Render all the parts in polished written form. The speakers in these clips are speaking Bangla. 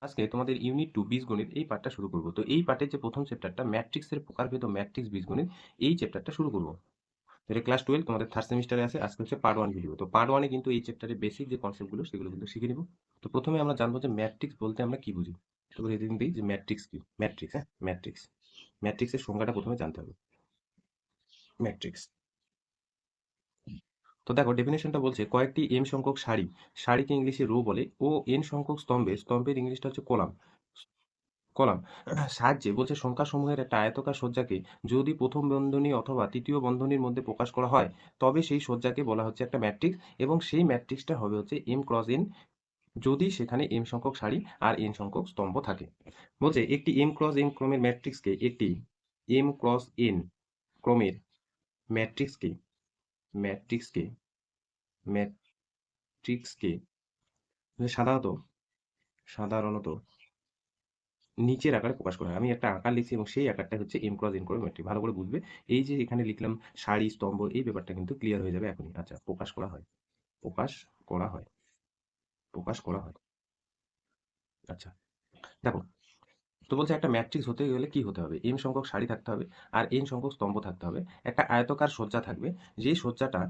আজকে তোমাদের ইউনিট 2 বীজগণিত এই পার্টটা শুরু করব। তো এই পার্টের যে প্রথম চ্যাপ্টারটা ম্যাট্রিক্সের প্রকারভেদ ও ম্যাট্রিক্স বীজগণিত, এই চ্যাপ্টারটা শুরু করব। এটা ক্লাস 12 তোমাদের থার্ড সেমিস্টারে আছে। আজকে হচ্ছে পার্ট 1 ভিডিও। তো পার্ট 1 এ কিন্তু এই চ্যাপ্টারের বেসিক যে কনসেপ্টগুলো সেগুলো কিন্তু শিখে নিব। তো প্রথমে আমরা জানবো যে ম্যাট্রিক্স বলতে আমরা কি বুঝি। তো এদিন দিই যে ম্যাট্রিক্স কি? ম্যাট্রিক্স, হ্যাঁ, ম্যাট্রিক্স। ম্যাট্রিক্সের সংজ্ঞাটা প্রথমে জানতে হবে। ম্যাট্রিক্স। তো দেখো ডেফিনেশনটা বলছে কয়েকটি এম সংখ্যক সারি, সারিকে ইংলিশে রো বলে, ও এন সংখ্যক স্তম্ভের ইংলিশটা হচ্ছে কলাম। কলাম সাহায্যে বলছে সংখ্যাসমূহের একটা আয়তাকার সজ্জাকে যদি প্রথম বন্ধনী অথবা তৃতীয় বন্ধনীর মধ্যে প্রকাশ করা হয়, তবে সেই সজ্জাকে বলা হচ্ছে একটা ম্যাট্রিক্স, এবং সেই ম্যাট্রিক্সটা হবে হচ্ছে এম ক্রস এন, যদি সেখানে এম সংখ্যক সারি আর এন সংখ্যক স্তম্ভ থাকে। বলছে একটি এম ক্রস এন ক্রমের ম্যাট্রিক্সকে একটি এম ক্রস এন ক্রমের ম্যাট্রিক্সকে ম্যাট্রিক্সকে ম্যাট্রিক্সকে সাধারণত সাধারণত নিচের আকারে প্রকাশ করা হয়। আমি একটা আকার লিখছি এবং সেই আকারটা হচ্ছে এম ক্রস এন করে ম্যাট্রিক্স। ভালো করে বুঝবে। এই যে এখানে লিখলাম সারি, স্তম্ভ, এই ব্যাপারটা কিন্তু ক্লিয়ার হয়ে যাবে এখনই। আচ্ছা, প্রকাশ করা হয়। প্রকাশ করা হয়। প্রকাশ করা হয়। আচ্ছা, দেখো। তো বলছে একটা ম্যাট্রিক্স হতে গেলে কি হতে হবে? এম সংখ্যক সারি থাকতে হবে আর এন সংখ্যক স্তম্ভ থাকতে হবে। একটা আয়তাকার সজ্জা থাকবে। যেই সজ্জাটা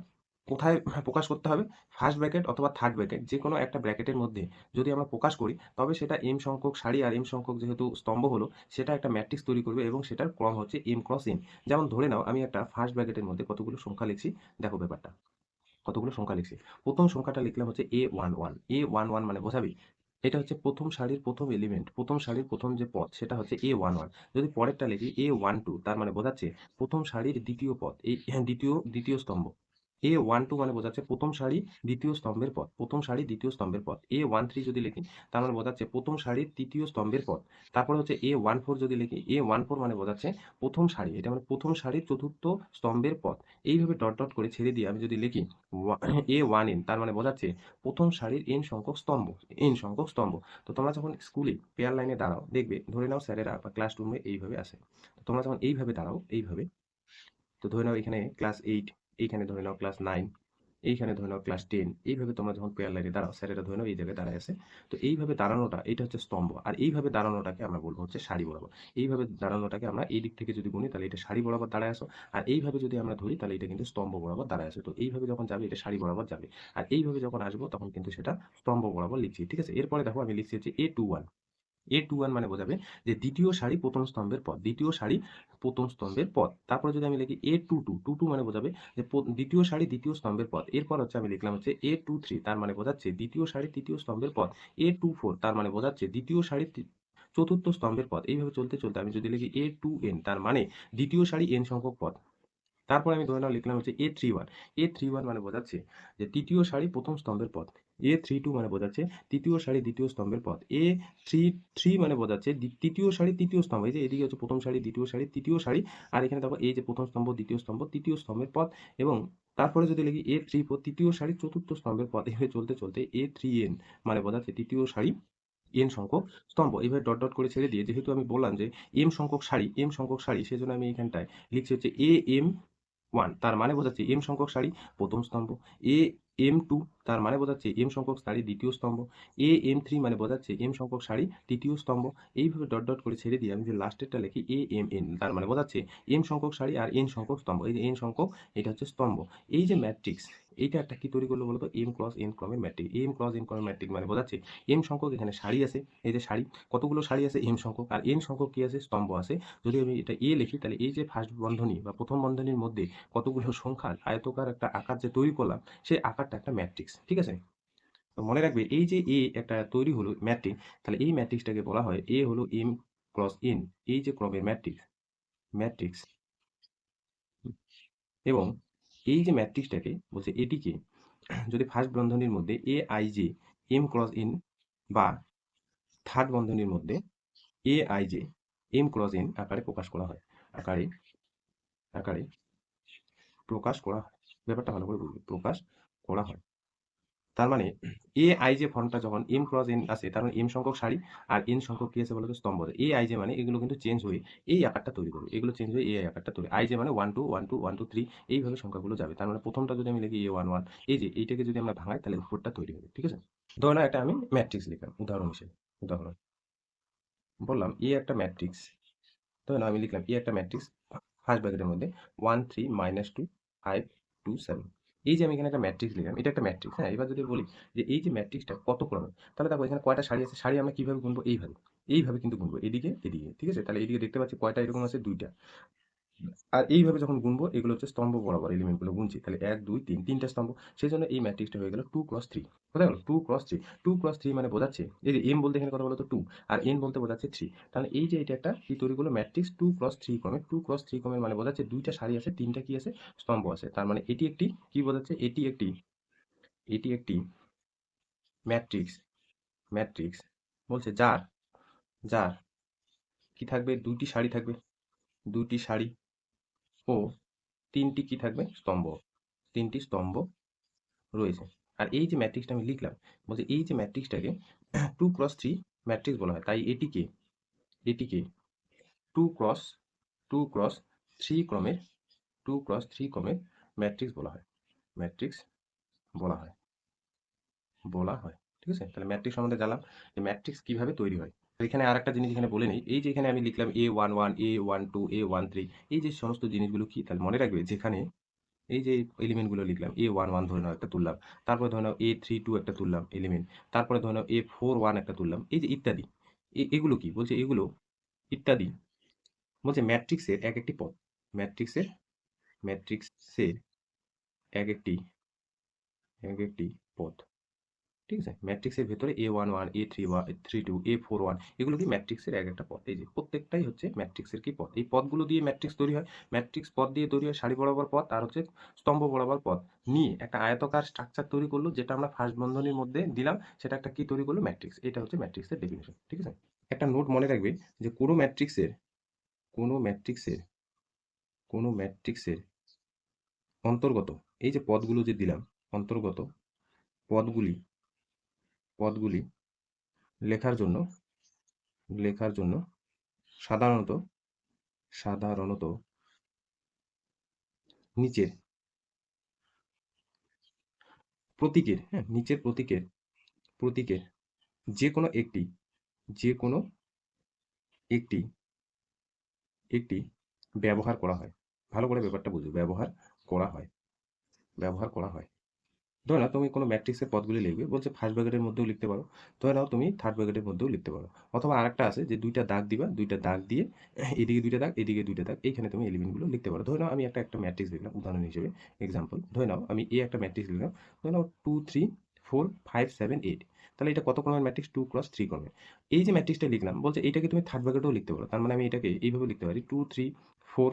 কোথায় প্রকাশ করতে হবে? ফার্স্ট ব্র্যাকেট অথবা থার্ড ব্র্যাকেট, যেকোনো একটা ব্র্যাকেটের মধ্যে যদি আমরা প্রকাশ করি, তবে সেটা এম সংখ্যক সারি আর এম সংখ্যক যেহেতু স্তম্ভ হলো, সেটা একটা ম্যাট্রিক্স তৈরি করবে এবং সেটার ক্রম হচ্ছে এম ক্রস এন। যেমন ধরে নাও আমি একটা ফার্স্ট ব্র্যাকেটের মধ্যে কতগুলো সংখ্যা লিখছি। দেখো ব্যাপারটা। কতগুলো সংখ্যা লিখছি। প্রথম সংখ্যাটা লিখলাম হচ্ছে A11। A11 মানে বোঝাবি? এটা হচ্ছে প্রথম সারির প্রথম এলিমেন্ট, প্রথম সারির প্রথম যে পদ সেটা হচ্ছে A11। যদি পরেরটা লিখি A12, তার মানে বোঝাচ্ছে প্রথম সারির দ্বিতীয় পদ, এই দ্বিতীয় স্তম্ভ। A12 মানে বোঝাচ্ছে প্রথম সারি দ্বিতীয় স্তম্ভের পদ, প্রথম সারি দ্বিতীয় স্তম্ভের পদ। A13 যদি লিখি, তার মানে বোঝাচ্ছে প্রথম সারির তৃতীয় স্তম্ভের পদ। তারপরে হচ্ছে A14 যদি লিখি, A14 মানে বোঝাচ্ছে প্রথম সারি, এটা মানে প্রথম সারির চতুর্থ স্তম্ভের পদ। এইভাবে ডট ডট করে ছেড়ে দিয়ে আমি যদি লিখি A1N, তার মানে বোঝাচ্ছে প্রথম সারির এন সংখ্যক স্তম্ভ। এন সংখ্যক স্তম্ভ। তো তোমরা যখন স্কুলে পেয়ার লাইনে দাঁড়াও, দেখবে ধরে নাও স্যারেরা বা ক্লাসরুমে এইভাবে আসে। তো তোমরা যখন এইভাবে দাঁড়াও, এইভাবে, তো ধরে নাও এখানে ক্লাস 8, এইখানে ধরে নাও ক্লাস 9, এইখানে ধরে নাও ক্লাস 10, এইভাবে তোমরা যখন পেয়ার লাইনে দাঁড়াও, স্যারেরা ধরে নাও এই জায়গায় দাঁড়ায় আছে। তো এইভাবে দাঁড়ানোটা, এটা হচ্ছে স্তম্ভ। আর এইভাবে দাঁড়ানোটাকে আমরা বলবো হচ্ছে সারি বরাবর। এইভাবে দাঁড়ানোটাকে আমরা এই দিক থেকে যদি গুনি, তাহলে এটা সারি বরাবর দাঁড়ায় আসো। আর এইভাবে যদি আমরা ধরি, তাহলে এটা কিন্তু স্তম্ভ বরাবর দাঁড়ায় আসে। তো এইভাবে যখন যাবে, এটা সারি বরাবর যাবে। আর এইভাবে যখন আসবো, তখন কিন্তু সেটা স্তম্ভ বরাবর লিখছি। ঠিক আছে? এরপরে দেখো আমি লিখছি হচ্ছে A21। A21 মানে বোঝাবে যে দ্বিতীয় সারি প্রথম স্তম্ভের পদ, দ্বিতীয় সারি প্রথম স্তম্ভের পদ। তারপরে যদি আমি লিখি A22, মানে বোঝাবে যে দ্বিতীয় সারি দ্বিতীয় স্তম্ভের পদ। এরপর হচ্ছে আমি লিখলাম হচ্ছে A23, তার মানে বোঝাচ্ছে দ্বিতীয় সারি তৃতীয় স্তম্ভের পদ। A24, তার মানে বোঝাচ্ছে দ্বিতীয় সারি চতুর্থ স্তম্ভের পদ। এইভাবে চলতে চলতে আমি যদি লিখি A2N, তার মানে দ্বিতীয় সারি n সংখ্যক পদ। তারপর আমি ধরে নাও লিখলাম হচ্ছে A31। A31 মানে বোঝাচ্ছে যে তৃতীয় সারি প্রথম স্তম্ভের পদ। A32 মানে বোঝাচ্ছে তৃতীয় সারি দ্বিতীয় স্তম্ভের পদ। A33 মানে বোঝাচ্ছে তৃতীয় সারি তৃতীয় স্তম্ভ। এই যে এদিকে হচ্ছে প্রথম সারি, দ্বিতীয় সারি, তৃতীয় সারি। আর এখানে দেখো এই যে প্রথম স্তম্ভ, দ্বিতীয় স্তম্ভ, তৃতীয় স্তম্ভের পদ। এবং তারপরে যদি লিখি A34, তৃতীয় সারি চতুর্থ স্তম্ভের পদ। এভাবে চলতে চলতে A3N মানে বোঝাচ্ছে তৃতীয় সারি n সংখ্যক স্তম্ভ। এইভাবে ডট ডট করে ছেড়ে দিয়ে, যেহেতু আমি বললাম যে এম সংখ্যক সারি, সেজন্য আমি এখানটায় লিখছি হচ্ছে AM1, তার মানে বোঝাচ্ছে এম সংখ্যক সারি প্রথম স্তম্ভ। AM2, তার মানে বোঝাচ্ছে এম সংখ্যক সারি দ্বিতীয় স্তম্ভ। AM3 মানে বোঝাচ্ছে এম সংখ্যক সারি তৃতীয় স্তম্ভ। এইভাবে ডট ডট করে ছেড়ে দিয়ে আমি যদি লাস্টেরটা লিখি AMN, তার মানে বোঝাচ্ছে এম সংখ্যক সারি আর এন সংখ্যক স্তম্ভ। এই যে এন সংখ্যক, এটা হচ্ছে স্তম্ভ। এই যে ম্যাট্রিক্স, এইটা একটা কি তৈরি করলো বলতো? এম ক্রস এন ক্রমের ম্যাট্রিক্স। এম ক্রস এন ক্রমের ম্যাট্রিক্স মানে বোঝাচ্ছে এম সংখ্যক এখানে সারি আছে। এই যে সারি, কতগুলো সারি আছে? এম সংখ্যক। আর এন সংখ্যক কি আছে? স্তম্ভ আছে। যদি আমি এটা এ লিখি, তাহলে এই যে ফার্স্ট বন্ধনী বা প্রথম বন্ধনীর মধ্যে কতগুলো সংখ্যার আয়তকার একটা আকার যে তৈরি করলাম, সেই আকারটা একটা ম্যাট্রিক্স। ঠিক আছে? তো মনে রাখবে, এই যে এ একটা তৈরি হলো ম্যাট্রিক্স, তাহলে এই ম্যাট্রিক্সটাকে বলা হয় এ হলো এম ক্রস এন, এই যে ক্রমের ম্যাট্রিক্স। ম্যাট্রিক্স। এবং এই যে ম্যাট্রিক্সটাকে বলছে, এটিকে যদি ফার্স্ট বন্ধনীর মধ্যে A I J M cross N, বা থার্ড বন্ধনীর মধ্যে A I J M cross N আকারে প্রকাশ করা হয়। আকারে আকারে প্রকাশ করা হয়। ব্যাপারটা ভালো করে বুঝবে। প্রকাশ করা হয়। তার মানে এ আই জে ফর্মটা যখন এম ক্রস এন আছে, তার মানে এম সংখ্যক সারি আর এন সংখ্যক কি আছে বলতো? স্তম্ভ। এ আই জে মানে এগুলো কিন্তু চেঞ্জ হয়ে এই আকারটা তৈরি করবে। এগুলো চেঞ্জ হয়ে এই আকারটা তৈরি। আই জে মানে 1 2 1 2 1 2 3, এইভাবে সংখ্যাগুলো যাবে। তার মানে প্রথমটা যদি আমি লিখি A11, এই যে এইটাকে যদি আমরা ভাঙাই, তাহলে উপরটা তৈরি হবে। ঠিক আছে? ধরে নাও এটা আমি ম্যাট্রিক্স লিখলাম উদাহরণ হিসেবে। উদাহরণ। বললাম এ একটা ম্যাট্রিক্স, ধরে নাও আমি লিখলাম এ একটা ম্যাট্রিক্স, ফার্স্ট ব্র্যাকেটের মধ্যে 1 3 -2 5 2 7। এই যে আমি এখানে একটা ম্যাট্রিক্স লিখলাম, এটা একটা ম্যাট্রিক্স। হ্যাঁ, এবার যদি বলি যে এই যে ম্যাট্রিক্সটা কত ক্রমের, তাহলে দেখো এখানে কয়টা সারি আছে। সারি আমরা কিভাবে গুনবো? এইভাবে, এইভাবে কিন্তু গুনবো, এদিকে এদিকে, ঠিক আছে? তাহলে এদিকে দেখতে পাচ্ছি কয়টা এরকম আছে, দুইটা। আর এইভাবে যখন গুনবো, এগুলো হচ্ছে স্তম্ভ বরাবর এলিমেন্টগুলো গুনছি, তাহলে 1 2 3, তিনটা স্তম্ভ। সেই জন্য এই ম্যাট্রিক্সটা হয়ে গেল 2 ক্রস 3। বোঝা গেল? 2 ক্রস 3। 2 ক্রস 3 মানে বোঝাচ্ছে, এই যে এম বলতে এখানে কথা বলতো 2, আর এন বলতে বোঝাচ্ছে 3। তাহলে এই যে এটা একটা কি তৈরি করলো, ম্যাট্রিক্স 2 ক্রস 3 ক্রমে। 2 ক্রস 3 ক্রমের মানে বোঝাচ্ছে দুইটা সারি আছে, তিনটা কি আছে, স্তম্ভ আছে। তার মানে এটি একটি কি বোঝাচ্ছে, এটি একটি ম্যাট্রিক্স। ম্যাট্রিক্স বলছে যার যার কি থাকবে, দুইটি সারি থাকবে, দুইটি সারি ও তিনটি কি থাকবে, স্তম্ভ। তিনটি স্তম্ভ রয়েছে। আর এই যে ম্যাট্রিক্সটা আমি লিখলাম, বলছে এই যে ম্যাট্রিক্সটাকে 2 ক্রস 3 ম্যাট্রিক্স বলা হয়। তাই এটিকে 2 ক্রস 2 ক্রস 3 ক্রমের 2 ক্রস 3 ক্রমের ম্যাট্রিক্স বলা হয়। ম্যাট্রিক্স বলা হয়, বলা হয়। ঠিক আছে? তাহলে ম্যাট্রিক্স সম্বন্ধে জানলাম যে ম্যাট্রিক্স কিভাবে তৈরি হয়। তো এখানে আরেকটা জিনিস এখানে বলে নেই। এই যে এখানে আমি লিখলাম A11 A12 A13, এই যে সমস্ত জিনিসগুলো কি, তাহলে মনে রাখবে যেখানে এই যে এলিমেন্টগুলো লিখলাম, A11 ধরে নাও একটা তুললাম, তারপরে ধরে নাও A32 একটা তুললাম এলিমেন্ট, তারপরে ধরে নাও A41 একটা তুললাম, এই যে ইত্যাদি। এগুলো কি বলছে, এগুলো ইত্যাদি বলছে ম্যাট্রিক্সের এক একটি পদ। ম্যাট্রিক্সের ম্যাট্রিক্সের এক একটি এক একটি পদ। ঠিক আছে? ম্যাট্রিক্সের ভেতরে A11 A32 A41 এগুলো কি ম্যাট্রিক্সের এক একটা পদ। এই যে প্রত্যেকটাই হচ্ছে ম্যাট্রিক্সের কি পদ। এই পদগুলো দিয়ে ম্যাট্রিক্স তৈরি হয়। ম্যাট্রিক্স পদ দিয়ে তৈরি হয় সারি বরাবর পদ, আর হচ্ছে স্তম্ভ বরাবর পদ নিয়ে একটা আয়তাকার স্ট্রাকচার তৈরি করলো, যেটা আমরা ফার্স্ট বন্ধনীর মধ্যে দিলাম, সেটা একটা কি তৈরি করলো, ম্যাট্রিক্স। এটা হচ্ছে ম্যাট্রিক্সের ডেফিনিশন। ঠিক আছে? একটা নোট মনে রাখবে যে কোনো ম্যাট্রিক্সের কোনো ম্যাট্রিক্সের অন্তর্গত এই যে পদগুলো যে দিলাম, অন্তর্গত পদগুলি পদগুলি লেখার জন্য লেখার জন্য সাধারণত সাধারণত নিচের প্রতীকের, হ্যাঁ, নিচের প্রতীকের যে কোনো একটি যে কোনো একটি একটি ব্যবহার করা হয়। ভালো করে ব্যাপারটা বুঝো, করা হয় ব্যবহার করা হয়। ধরে নাও তুমি কোনো ম্যাট্রিক্সের পদগুলি লিখবে, বলছে ফার্স্ট ব্র্যাকেটের মধ্যেও লিখতে পারো, ধরে নাও তুমি থার্ড ব্র্যাকেটের মধ্যেও লিখতে পারো। অথবা আরেকটা আছে যে দুইটা দাগ দিবা, দুইটা দাগ দিয়ে এদিকে দুইটা দাগ এদিকে দুইটা দাগ, এইখানে তুমি এলিমেন্টগুলো লিখতে পারো। ধরে নাও আমি একটা ম্যাট্রিক্স লিখলাম উদাহরণ হিসেবে, এক্সাম্পল ধরে নাও আমি একটা ম্যাট্রিক্স লিখলাম, ধরে নাও 2 3 4 5 7 8। তাহলে এটা কত ক্রমের ম্যাট্রিক্স, 2 ক্রস 3 ক্রমের। এই যে ম্যাট্রিক্সটা লিখলাম, বলছে এটাকে তুমি থার্ড ব্র্যাকেটেও লিখতে পারো। তার মানে আমি এটাকে এইভাবে লিখতে পারি, 2 3 4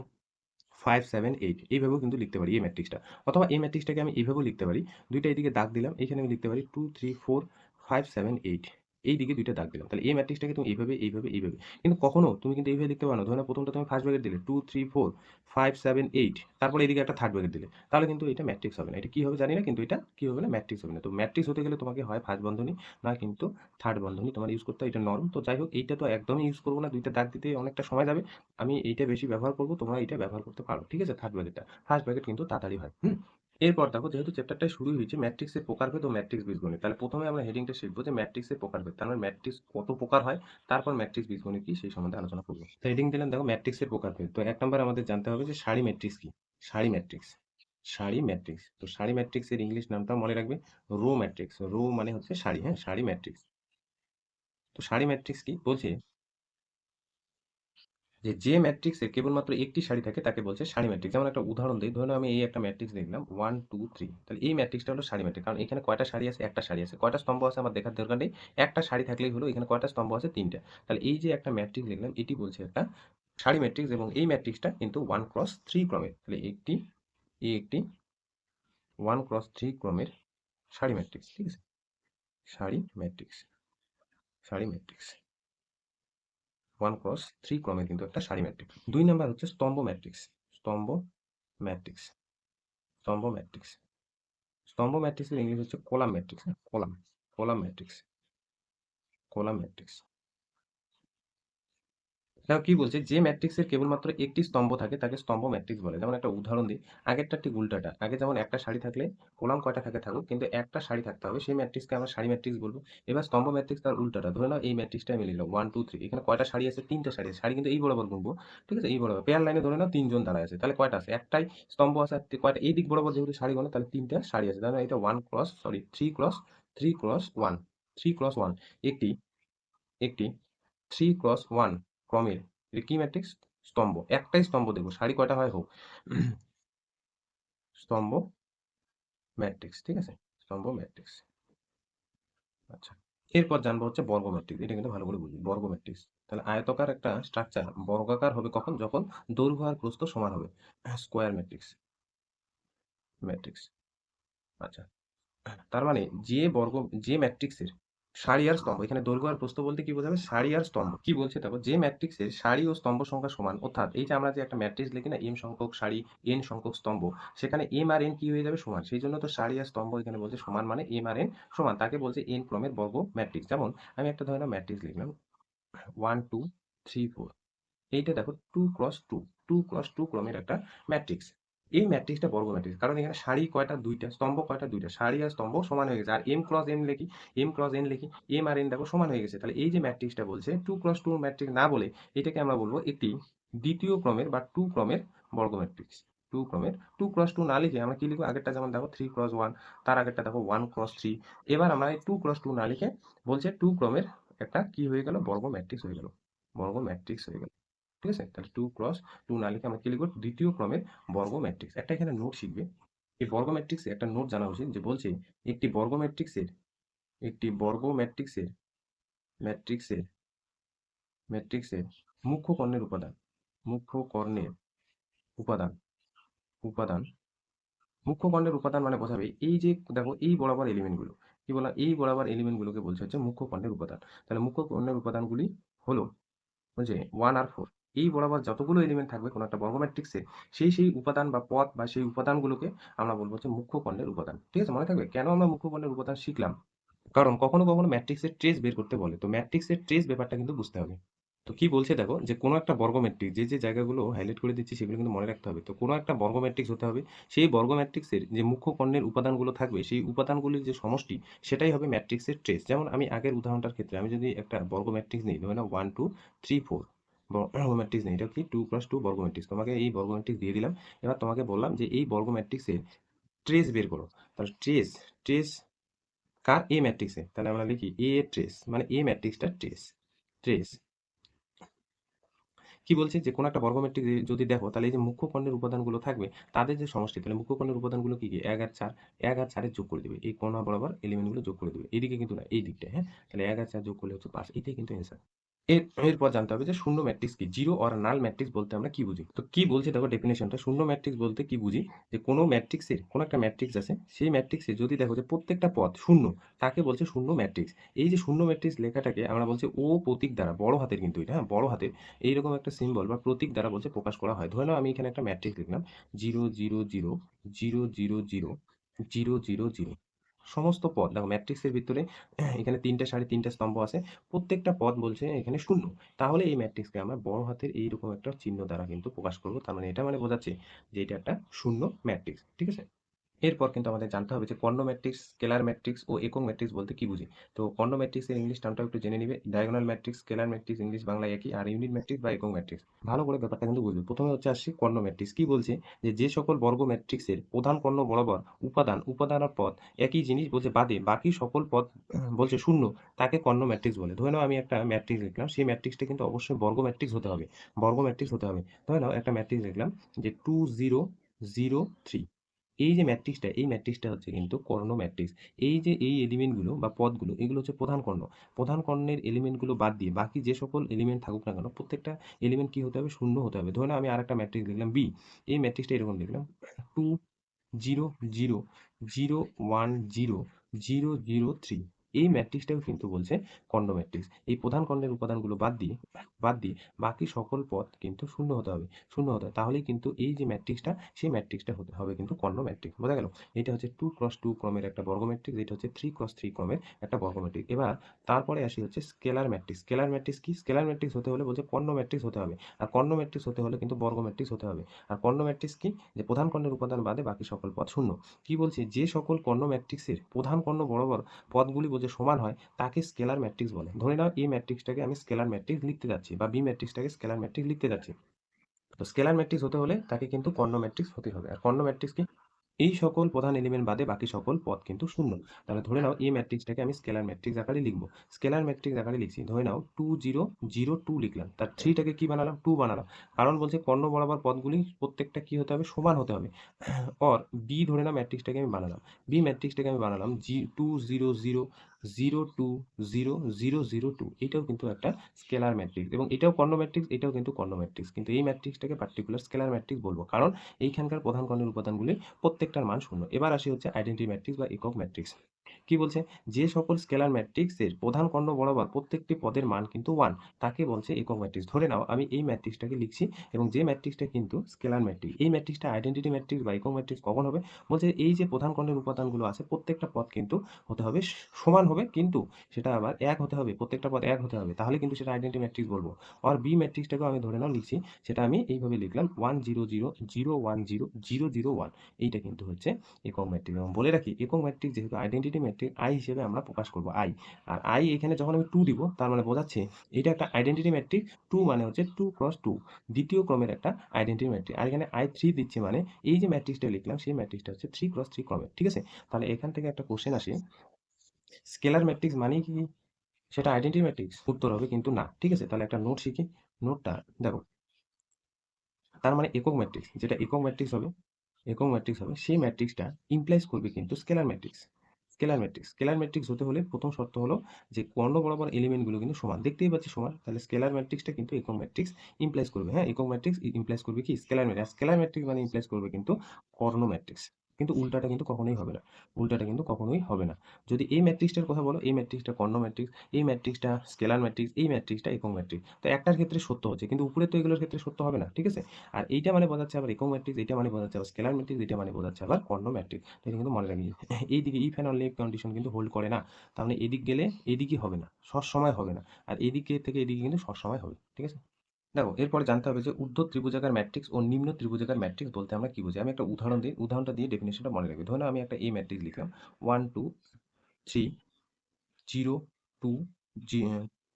5 7 8, এইভাবেও কিন্তু লিখতে পারি এই ম্যাট্রিক্সটা। অথবা এই ম্যাট্রিক্সটাকে আমি এইভাবেও লিখতে পারি, দুইটা এদিকে দাগ দিলাম, এখানে আমি লিখতে পারি 2 3 4 5 7 8, এই দিকে দুইটা দাগ দিলাম। তাহলে এই ম্যাট্রিক্সটাকে তুমি এইভাবে। কিন্তু কখনো তুমি কিন্তু এইভাবে লিখতে পারো না। ধরো না, প্রথমটা তুমি ফার্স্ট ব্র্যাকেট দিলে 2 3 4 5 7 8, তারপরে এদিকে একটা থার্ড ব্র্যাকেট দিলে, তাহলে কিন্তু এটা ম্যাট্রিক্স হবে না। এটা কি হবে জানি না, কিন্তু এটা কি হবে না, ম্যাট্রিক্স হবে না। তো ম্যাট্রিক্স হতে গেলে তোমাকে হয় ফার্স্ট বন্ধনী, না কিন্তু থার্ড বন্ধনী তোমার ইউজ করতে হয়, এটা নরম। তো যাই হোক, এইটা তো একদমই ইউজ করবো না, দুইটা দাগ দিতে অনেকটা সময় যাবে। আমি এইটা বেশি ব্যবহার করব, তোমরা এইটা ব্যবহার করতে পারো। ঠিক আছে? থার্ড ব্র্যাকেটটা, ফার্স্ট ব্র্যাকেট কিন্তু তাড়াতাড়ি হয়। এরপর দেখো, যেহেতু চ্যাপ্টারটা শুরু হয়েছে ম্যাট্রিক্সের প্রকারভেদ ও ম্যাট্রিক্স বীজগণিত, তাহলে প্রথমে আমরা হেডিংটা শিখবো যে ম্যাট্রিক্সের প্রকারভেদ, তার মানে ম্যাট্রিক্স কত প্রকার হয়, তারপর ম্যাট্রিক্স বীজগণিত কি সেই সম্বন্ধে আলোচনা করবো। তো হেডিং দিলাম দেখো ম্যাট্রিক্সের প্রকারভেদ। তো এক নম্বর আমাদের জানতে হবে যে সারি ম্যাট্রিক্স কি। সারি ম্যাট্রিক্স সারি ম্যাট্রিক্স তো সারি ম্যাট্রিক্সের ইংলিশ নামটা মনে রাখবে, রো ম্যাট্রিক্স। রো মানে হচ্ছে সারি, হ্যাঁ, সারি ম্যাট্রিক্স। তো সারি ম্যাট্রিক্স কি বলছে, যে ম্যাট্রিক্সের কেবলমাত্র একটি সারি থাকে তাকে বলছে সারি ম্যাট্রিক্স। যেমন একটা উদাহরণ দিই, ধরুন আমি এই একটা ম্যাট্রিক্স দেখলাম 1 2 3, তাহলে এই ম্যাট্রিক্সটা হলো সারি ম্যাট্রিক্স। কারণ এখানে কয়টা সারি আছে, একটা সারি আছে। কয়টা স্তম্ভ আছে আমার দেখার দরকার নেই, একটা সারি থাকলেই হলো। এখানে কয়টা স্তম্ভ আছে, তিনটা। তাহলে এই যে একটা ম্যাট্রিক্স লিখলাম, এটি বলছে একটা সারি ম্যাট্রিক্স, এবং এই ম্যাট্রিক্সটা কিন্তু 1 ক্রস 3 ক্রমের। তাহলে একটি 1 ক্রস 3 ক্রমের সারি ম্যাট্রিক্স। ঠিক আছে? সারি ম্যাট্রিক্স সারি ম্যাট্রিক্স 1 ক্রস 3 ক্রমের কিন্তু একটা সারি ম্যাট্রিক্স। দুই নাম্বার হচ্ছে স্তম্ভ ম্যাট্রিক্স। স্তম্ভ ম্যাট্রিক্স স্তম্ভ ম্যাট্রিক্স স্তম্ভ ম্যাট্রিক্সের ইংলিশ হচ্ছে কলাম ম্যাট্রিক্স। হ্যাঁ, কলাম ম্যাট্রিক্স কলাম ম্যাট্রিক্স দেখো কি বলছে, যে ম্যাট্রিক্সের কেবলমাত্র একটি স্তম্ভ থাকে তাকে স্তম্ভ ম্যাট্রিক্স বলে। যেমন একটা উদাহরণ দিই, আগেরটা ঠিক উল্টাটা। আগে যেমন একটা সারি থাকলে কলাম কয়টা থাকে থাকুক, কিন্তু একটা সারি থাকতে হবে, সেই ম্যাট্রিক্সকে আমরা সারি ম্যাট্রিক্স বলবো। এবার স্তম্ভ ম্যাট্রিক্স তার উল্টাটা। ধরে নাও এই ম্যাট্রিক্সটা আমি লিখলাম 1 2 3, এখানে কয়টা সারি আছে? 3টা সারি আছে। সারি কিন্তু এই বরাবর গুনবো, ঠিক আছে? এই বরাবর পেয়ার লাইনে ধরে নাও 3 জন দাঁড়ায় আছে, তাহলে কয়টা আছে? একটাই স্তম্ভ আছে। আর কয়টা এই দিক বরাবর যেহেতু সারি গণে, তাহলে 3টা সারি আছে। তাহলে এটা 3 ক্রস 1, 3 ক্রস 1 একটি একটি 3 ক্রস 1 ক্রমের, এটা কি ম্যাট্রিক্স? স্তম্ভ। একটাই স্তম্ভ দেখবো, সারি কয়টা হয় হোক, স্তম্ভ ম্যাট্রিক্স, ঠিক আছে? স্তম্ভ ম্যাট্রিক্স। আচ্ছা, এরপর জানবো হচ্ছে বর্গ ম্যাট্রিক্স। এটা কিন্তু ভালো করে বুঝি, বর্গ ম্যাট্রিক্স। তাহলে আয়তকার একটা স্ট্রাকচার বর্গাকার হবে কখন? যখন দৈর্ঘ্য আর প্রস্থ সমান হবে। Square matrix, matrix. আচ্ছা, তার মানে যে ম্যাট্রিক্সের সারি আর স্তম্ভ, এখানে দৈর্ঘ্য আর প্রস্থ বলতে কি বোঝাবে? সারি আর স্তম্ভ। কি বলছে দেখো, যে ম্যাট্রিক্সের সারি ও স্তম্ভ সংখ্যা সমান, অর্থাৎ এই যে আমরা যে একটা ম্যাট্রিক্স লিখি না, এম সংখ্যক সারি এন সংখ্যক স্তম্ভ, সেখানে এম আর এন কি হয়ে যাবে? সমান। সেই জন্য তো সারি আর স্তম্ভ এখানে বলছে সমান, মানে এম আর এন সমান, তাকে বলছে এন ক্রমের বর্গ ম্যাট্রিক্স। যেমন আমি একটা ধরে নাও ম্যাট্রিক্স লিখলাম 1 2 3 4, এইটা দেখো 2 ক্রস 2, 2 ক্রস 2 ক্রমের একটা ম্যাট্রিক্স। এই ম্যাট্রিক্সটা বর্গ ম্যাট্রিক্স, কারণ এখানে সারি কয়টা? দুইটা, স্তম্ভ কয়টা? দুইটা। সারি আর স্তম্ভ সমান হয়ে গেছে। আর এম ক্রস এন লিখি, এম ক্রস এন লিখি, এম আর এন দেখো সমান হয়ে গেছে। তাহলে এই যে ম্যাট্রিক্সটা বলছে 2 ক্রস 2 ম্যাট্রিক্স না বলে, এটাকে আমরা বলবো একটি দ্বিতীয় ক্রমের বা 2 ক্রমের বর্গ ম্যাট্রিক্স। 2 ক্রমের, 2 ক্রস 2 না লিখে আমরা কি লিখবো? আগেরটা যেমন দেখো 3 ক্রস 1, তার আগেরটা দেখো 1 ক্রস 3। এবার আমরা এই 2 ক্রস 2 না লিখে বলছে 2 ক্রমের একটা কি হয়ে গেল? বর্গ ম্যাট্রিক্স হয়ে গেল, বর্গ ম্যাট্রিক্স হয়ে গেল। ঠিক আছে? তাহলে 2 ক্রস 2 না লিখে আমরা কি লিখব? দ্বিতীয় ক্রমের বর্গ ম্যাট্রিক্স। একটা এখানে নোট শিখবে। এই বর্গ ম্যাট্রিক্সে একটা নোট জানা উচিত, যে বলছে একটি বর্গ ম্যাট্রিক্সের একটি বর্গ ম্যাট্রিক্সের ম্যাট্রিক্সের ম্যাট্রিক্সের মুখ্য কর্ণের উপাদান, মুখ্য কর্ণের উপাদান উপাদান মুখ্য কর্ণের উপাদান মানে বোঝাবে এই যে দেখো এই বরাবর এলিমেন্ট গুলো, কি বললাম? এই বরাবর এলিমেন্ট গুলোকে বলছে হচ্ছে মুখ্য কর্ণের উপাদান। তাহলে মুখ্য কর্ণের উপাদানগুলি হলো যে 1 আর 4, এই বরাবর যতগুলো এলিমেন্ট থাকবে কোনো একটা বর্গ ম্যাট্রিক্সে, সেই উপাদান বা পদ বা সেই উপাদানগুলোকে আমরা বলবো হচ্ছে মুখ্য কর্ণের উপাদান। ঠিক আছে? মনে থাকবে কেন আমরা মুখ্য কর্ণের উপাদান শিখলাম? কারণ কখনো কখনো ম্যাট্রিক্সের ট্রেস বের করতে বলে, তো ম্যাট্রিক্সের ট্রেস ব্যাপারটা কিন্তু বুঝতে হবে। তো কি বলছে দেখো, যে কোনো একটা বর্গ ম্যাট্রিক্স, যে জায়গাগুলো হাইলাইট করে দিচ্ছি সেগুলো কিন্তু মনে রাখতে হবে। তো কোনো একটা বর্গ ম্যাট্রিক্স হতে হবে, সেই বর্গ ম্যাট্রিক্সের যে মুখ্য কর্ণের উপাদানগুলো থাকবে, সেই উপাদানগুলির যে সমষ্টি, সেটাই হবে ম্যাট্রিক্সের ট্রেস। যেমন আমি আগের উদাহরণটার ক্ষেত্রে আমি যদি একটা বর্গ ম্যাট্রিক্স নিই, ধরে নাও 1 2 3 4 বর্গ ম্যাট্রিক্স নেই, এটা কি 2 ক্রস 2 বর্গ ম্যাট্রিক্স। তোমাকে এই বর্গ ম্যাট্রিক্স দিয়ে দিলাম। এবার তোমাকে বললাম যে এই বর্গ ম্যাট্রিক্সের ট্রেস বের করো। তাহলে ট্রেস কার? এ ম্যাট্রিক্সে। তাহলে আমরা লিখি এ এর ট্রেস, মানে এ ম্যাট্রিক্সটা ট্রেস। কি বলছে, যে কোনো একটা বর্গ ম্যাট্রিক্স যদি দেখো, তাহলে এই যে মুখ্য কর্ণের উপাদানগুলো থাকবে তাদের যে সমষ্টি, তাহলে মুখ্য কর্ণের উপাদানগুলো কি কি? 1 আর 4, 1 আর 4 যোগ করে দেবে, এই কোণ বরাবর এলিমেন্টগুলো যোগ করে দেবে, এইদিকে কিন্তু না, এই দিকটা। হ্যাঁ, তাহলে 1 আর 4 যোগ করলে হচ্ছে 5, এটাই কিন্তু অ্যান্সার। এরপর জানতে হবে যে শূন্য ম্যাট্রিক্স কি, জিরো অর নাল ম্যাট্রিক্স বলতে আমরা কি বুঝি। তো কি বলছে দেখো ডেফিনেশনটা, শূন্য ম্যাট্রিক্স বলতে কি বুঝি, যে কোনো ম্যাট্রিক্সের, কোনো একটা ম্যাট্রিক্স আছে, সেই ম্যাট্রিক্সে যদি দেখো যে প্রত্যেকটা পদ শূন্য, তাকে বলছে শূন্য ম্যাট্রিক্স। এই যে শূন্য ম্যাট্রিক্স লেখাটাকে আমরা বলছি ও প্রতীক দ্বারা, বড় হাতের কিন্তু এটা, হ্যাঁ বড় হাতের, এইরকম একটা সিম্বল বা প্রতীক দ্বারা বলছে প্রকাশ করা হয়। ধরে নাও আমি এখানে একটা ম্যাট্রিক্স লিখলাম 0 0 0 0 0 0 0 0 0। সমস্ত পদ দেখো ম্যাট্রিক্সের ভিতরে, এখানে 3টে সারি 3টে স্তম্ভ আছে, প্রত্যেকটা পদ বলছে এখানে শূন্য। তাহলে এই ম্যাট্রিক্সকে আমরা বড় হাতের এইরকম একটা চিহ্ন দ্বারা কিন্তু প্রকাশ করবো। তার মানে এটা মানে বোঝাচ্ছে যে এটা একটা শূন্য ম্যাট্রিক্স। ঠিক আছে? এরপর কিন্তু আমাদের জানতে হবে যে কর্ণ ম্যাট্রিক্স, স্কেলার ম্যাট্রিক্স ও একক ম্যাট্রিক্স বলতে কি বুঝি। তো কর্ণ ম্যাট্রিক্সের ইংলিশ টার্মটা একটু জেনে নিবে। Diagonal matrix, scalar matrix English Bangla একই, আর ইউনিট ম্যাট্রিক্স বা একক ম্যাট্রিক্স ভালো করে ব্যাপারটা কিন্তু বুঝবে। প্রথমে হচ্ছে আসছি কর্ণ ম্যাট্রিক্স। কি বলছে, যে যে সকল বর্গ ম্যাট্রিক্সের প্রধান কর্ণ বরাবর উপাদান আর পদ একই জিনিস বলছে বাদে বাকি সকল পদ বলছে শূন্য, তাকে কর্ণ ম্যাট্রিক্স বলে। ধরে নাও আমি একটা ম্যাট্রিক্স লিখলাম, সেই ম্যাট্রিক্সটা কিন্তু অবশ্যই বর্গ ম্যাট্রিক্স হতে হবে, বর্গ ম্যাট্রিক্স হতে হবে। ধরে নাও একটা ম্যাট্রিক্স লিখলাম যে 2 0 0 3, এই যে ম্যাট্রিক্সটা, এই ম্যাট্রিক্সটা হচ্ছে কিন্তু কর্ণ ম্যাট্রিক্স। এই যে এই এলিমেন্টগুলো বা পদগুলো, এগুলো হচ্ছে প্রধান কর্ণ। প্রধান কর্ণের এলিমেন্টগুলো বাদ দিয়ে বাকি যে সকল এলিমেন্ট থাকুক না কেন, প্রত্যেকটা এলিমেন্ট কি হতে হবে? শূন্য হতে হবে। ধরে নাও আমি আরেকটা ম্যাট্রিক্স লিখলাম বি, এই ম্যাট্রিক্সটা এরকম লিখলাম 2 0 0 0 1 0 0 0 3। এই ম্যাট্রিক্সটাকে কিন্তু বলছে কর্ণ ম্যাট্রিক্স। এই প্রধান কর্ণের উপাদানগুলো বাদ দিয়ে বাকি সকল পদ কিন্তু শূন্য হতে হবে, শূন্য হতে হবে। তাহলেই কিন্তু এই যে ম্যাট্রিক্সটা, সেই ম্যাট্রিক্সটা হতে হবে কিন্তু কর্ণ ম্যাট্রিক্স। বোঝা গেল? এটা হচ্ছে 2x2 ক্রমের একটা বর্গ ম্যাট্রিক্স, এটা হচ্ছে 3x3 ক্রমের একটা বর্গ ম্যাট্রিক্স। এবার তারপরে আসি হচ্ছে স্কেলার ম্যাট্রিক্স। স্কেলার ম্যাট্রিক্স কি? স্কেলার ম্যাট্রিক্স হতে হলে বলছে কর্ণ ম্যাট্রিক্স হতে হবে। আর কর্ণ ম্যাট্রিক্স হতে হলে কিন্তু বর্গ ম্যাট্রিক্স হতে হবে। আর কর্ণ ম্যাট্রিক্স কি? যে প্রধান কর্ণের উপাদান বাদে বাকি সকল পদ শূন্য। কি বলছে? যে সকল কর্ণ ম্যাট্রিক্সের প্রধান কর্ণ বরাবর পদগুলি বলছে সমান হয়, তাকে স্কেলার ম্যাট্রিক্স বলে। ধরে নাও এই ম্যাট্রিক্সটাকে আমি স্কেলার ম্যাট্রিক্স লিখতে যাচ্ছি, বা বি ম্যাট্রিক্সটাকে স্কেলার ম্যাট্রিক্স লিখতে যাচ্ছি। তো স্কেলার ম্যাট্রিক্স হতে হলে তাকে কিন্তু কর্ণ ম্যাট্রিক্স হতে হবে। আর কর্ণ ম্যাট্রিক্স কি? এই সকল প্রধান এলিমেন্ট বাদে বাকি সকল পদ কিন্তু শূন্য। তাহলে ধরে নাও এই ম্যাট্রিক্সটাকে আমি স্কেলার ম্যাট্রিক্স আকারে লিখবো। স্কেলার ম্যাট্রিক্স আকারে লিখছি, ধরে নাও 2 0 0 2 লিখলাম, তার 3টাকে কি বানালাম? 2 বানালাম। কারণ বলছে কর্ণ বরাবর পদগুলি প্রত্যেকটা কি হতে হবে? সমান হতে হবে। অর বি ধরে নাও ম্যাট্রিক্সটাকে আমি বানালাম, বি ম্যাট্রিক্সটাকে আমি বানালাম 2 0 0 0 2 0 0 0 2। এটাও কিন্তু একটা স্কেলার ম্যাট্রিক্স, এবং এটাও কর্ণ ম্যাট্রিক্স, এটাও কিন্তু কর্ণ ম্যাট্রিক্স। কিন্তু এই ম্যাট্রিক্সটাকে পার্টিকুলার স্কেলার ম্যাট্রিক্স বলবো, কারণ এইখানকার প্রধান কর্ণের উপাদানগুলি প্রত্যেকটার মান শূন্য। এবার আসি হচ্ছে আইডেন্টিটি ম্যাট্রিক্স বা একক ম্যাট্রিক্স। কি বলছে? যে সকল স্কেলার ম্যাট্রিক্সের প্রধান কর্ণ বরাবর প্রত্যেকটি পদের মান কিন্তু 1, তাকে বলছে একক ম্যাট্রিক্স। ধরে নাও আমি এই ম্যাট্রিক্সটাকে লিখছি, এবং যে ম্যাট্রিক্সটা কিন্তু স্কেলার ম্যাট্রিক্স, এই ম্যাট্রিক্সটা আইডেন্টিটি ম্যাট্রিক্স বা একক ম্যাট্রিক্স কখন হবে? বলছে এই যে প্রধান কর্ণের উপাদানগুলো আছে প্রত্যেকটা পদ কিন্তু হতে হবে সমান হবে, কিন্তু সেটা আবার এক হতে হবে, প্রত্যেকটা পদ এক হতে হবে, তাহলে কিন্তু সেটা আইডেন্টিটি ম্যাট্রিক্স বলবো। আর বি ম্যাট্রিক্সটাকেও আমি ধরে নাও লিখছি, সেটা আমি এইভাবে লিখলাম 1 0 0 0 1 0 0 0 1। এইটা কিন্তু হচ্ছে একক ম্যাট্রিক্স। এবং বলে রাখি, একক ম্যাট্রিক্স যেহেতু আইডেন্টিটি ম্যাট্রিক্স, আই হিসেবে আমরা প্রকাশ করব আই। আর আই এখানে যখন আমি 2 দিব, তার মানে বোঝাচ্ছে এটা একটা আইডেন্টিটি ম্যাট্রিক্স। 2 মানে হচ্ছে 2x2, দ্বিতীয় ক্রমের একটা আইডেন্টিটি ম্যাট্রিক্স। আর এখানে আই 3 দিচ্ছি, মানে এই যে ম্যাট্রিক্সটা লিখলাম সেই ম্যাট্রিক্সটা হচ্ছে 3x3 ক্রমের। ঠিক আছে? তাহলে এখান থেকে একটা কোশ্চেন আসে, স্কেলার ম্যাট্রিক্স মানে কি? সেটা আইডেন্টিটি ম্যাট্রিক্স? উত্তর হবে কিন্তু না। ঠিক আছে? তাহলে একটা নোট শিখি। নোটটা দেখো, তার মানে একক ম্যাট্রিক্স, যেটা একক ম্যাট্রিক্স হবে, একক ম্যাট্রিক্স হবে, সেই ম্যাট্রিক্সটা ইমপ্লাইজ করবে কিন্তু scalar matrix. Scalar matrix, scalar matrix হতে হলে প্রথম শর্ত হলো যে কর্ণ বরাবর এলিমেন্টগুলো কিন্তু সমান। দেখতেই পাচ্ছি সমান, তাহলে স্কেলার ম্যাট্রিক্সটা কিন্তু একক ম্যাট্রিক্স ইমপ্লাইজ করবে। হ্যাঁ, একক ম্যাট্রিক্স ইমপ্লাইজ করবে কি? Scalar matrix. স্কেলার ম্যাট্রিক্স মানে ইমপ্লাইজ করবে কিন্তু কর্ণ ম্যাট্রিক্স। কিন্তু উল্টাটা কিন্তু কখনোই হবে না, উল্টাটা কিন্তু কখনোই হবে না। যদি এই ম্যাট্রিক্সটার কথা বলো, এই ম্যাট্রিক্সটা কর্ণ ম্যাট্রিক্স, এই ম্যাট্রিক্সটা স্কেলার ম্যাট্রিক্স, এই ম্যাট্রিক্সটা একক ম্যাট্রিক্স। তো একটার ক্ষেত্রে সত্য হচ্ছে, কিন্তু উপরে তো এগুলোর ক্ষেত্রে সত্য হবে না। ঠিক আছে? আর এইটা মানে বোঝাচ্ছে আবার একক ম্যাট্রিক্স, এটা মানে বোঝাচ্ছে আবার স্কেলার ম্যাট্রিক্স, এটা মানে বোঝাচ্ছে আবার কর্ণ ম্যাট্রিক্স। এটা কিন্তু মনে রাখি। এইদিকে if and only if condition কিন্তু হোল্ড করে না। তার মানে এদিক গেলে এদিকই হবে না, সবসময় হবে না। আর এদিকে থেকে এদিকে কিন্তু সবসময় হবে। ঠিক আছে? দেখো, এরপরে জানতে হবে যে ঊর্ধ্ব ত্রিভুজাকার ম্যাট্রিক্স ও নিম্ন ত্রিভুজাকার ম্যাট্রিক্স বলতে আমরা কি বুঝি। আমি একটা উদাহরণ দিই, উদাহরণটা দিয়ে ডেফিনেশনটা মনে রাখবি। ধরুন আমি একটা এ ম্যাট্রিক্স লিখলাম, 1 2 3 0 2,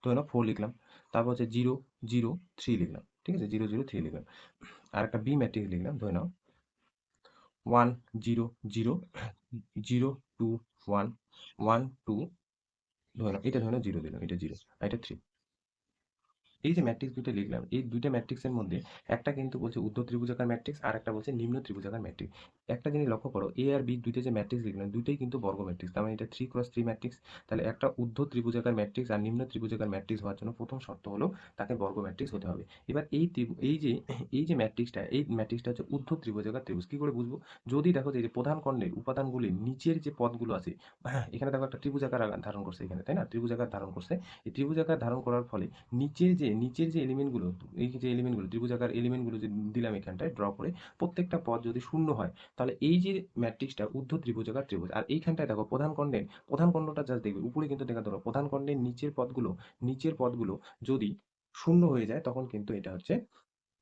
ধরে নাও 4 লিখলাম। তারপর হচ্ছে 0 0 3 লিখলাম। ঠিক আছে? 0 0 3 লিখলাম। আর একটা বি ম্যাট্রিক্স লিখলাম, ধরে নাও 1 0 0 0 2 1 1 2, ধরে নাও এটা, ধরে নাও 0 দিলাম, এটা 0 আর এটা 3। এই যে ম্যাট্রিক্স দুটো লিখলাম, এই দুইটা ম্যাট্রিক্সের মধ্যে একটা কিন্তু বলছে ঊর্ধ্ব ত্রিভুজাকার ম্যাট্রিক্স, আর একটা বলছে নিম্ন ত্রিভুজাকার ম্যাট্রিক্স। একটা জিনিস লক্ষ্য করো, এ আর বি দুইটা যে ম্যাট্রিক্স লিখলাম, দুইটাই কিন্তু বর্গ ম্যাট্রিক্স। তার মানে এটা 3x3 ম্যাট্রিক্স। তাহলে একটা ঊর্ধ্ব ত্রিভুজাকার ম্যাট্রিক্স আর নিম্ন ত্রিভুজাকার ম্যাট্রিক্স হওয়ার জন্য প্রথম শর্ত হলো তাকে বর্গ ম্যাট্রিক্স হতে হবে। এবার এই যে ম্যাট্রিক্সটা, এই ম্যাট্রিক্সটা হচ্ছে ঊর্ধ্ব ত্রিভুজাকার ত্রিভুজ। কি করে বুঝবো? যদি দেখো যে এই যে প্রধান কর্ণের উপাদানগুলির নিচের যে পদগুলো আছে, এখানে দেখো একটা ত্রিভুজাকার আকার ধারণ করছে এখানে, তাই না? ত্রিভুজাকার ধারণ করছে। এই ত্রিভুজাকার ধারণ করার ফলে নিচের যে এলিমেন্টগুলো, এই যে এলিমেন্টগুলো, ত্রিভুজাকার এলিমেন্টগুলো যে দিলাম এখানটায় ড্র করে, প্রত্যেকটা পদ যদি শূন্য হয়, তাহলে এই যে ম্যাট্রিক্সটা ঊর্ধ্ব ত্রিভুজাকার ত্রিভুজ। আর এইখানটায় দেখো প্রধান খণ্ডটা জাস্ট দেখবে, উপরে কিন্তু দেখা ধরো প্রধান খণ্ডের নিচের পদগুলো যদি শূন্য হয়ে যায়, তখন কিন্তু এটা হচ্ছে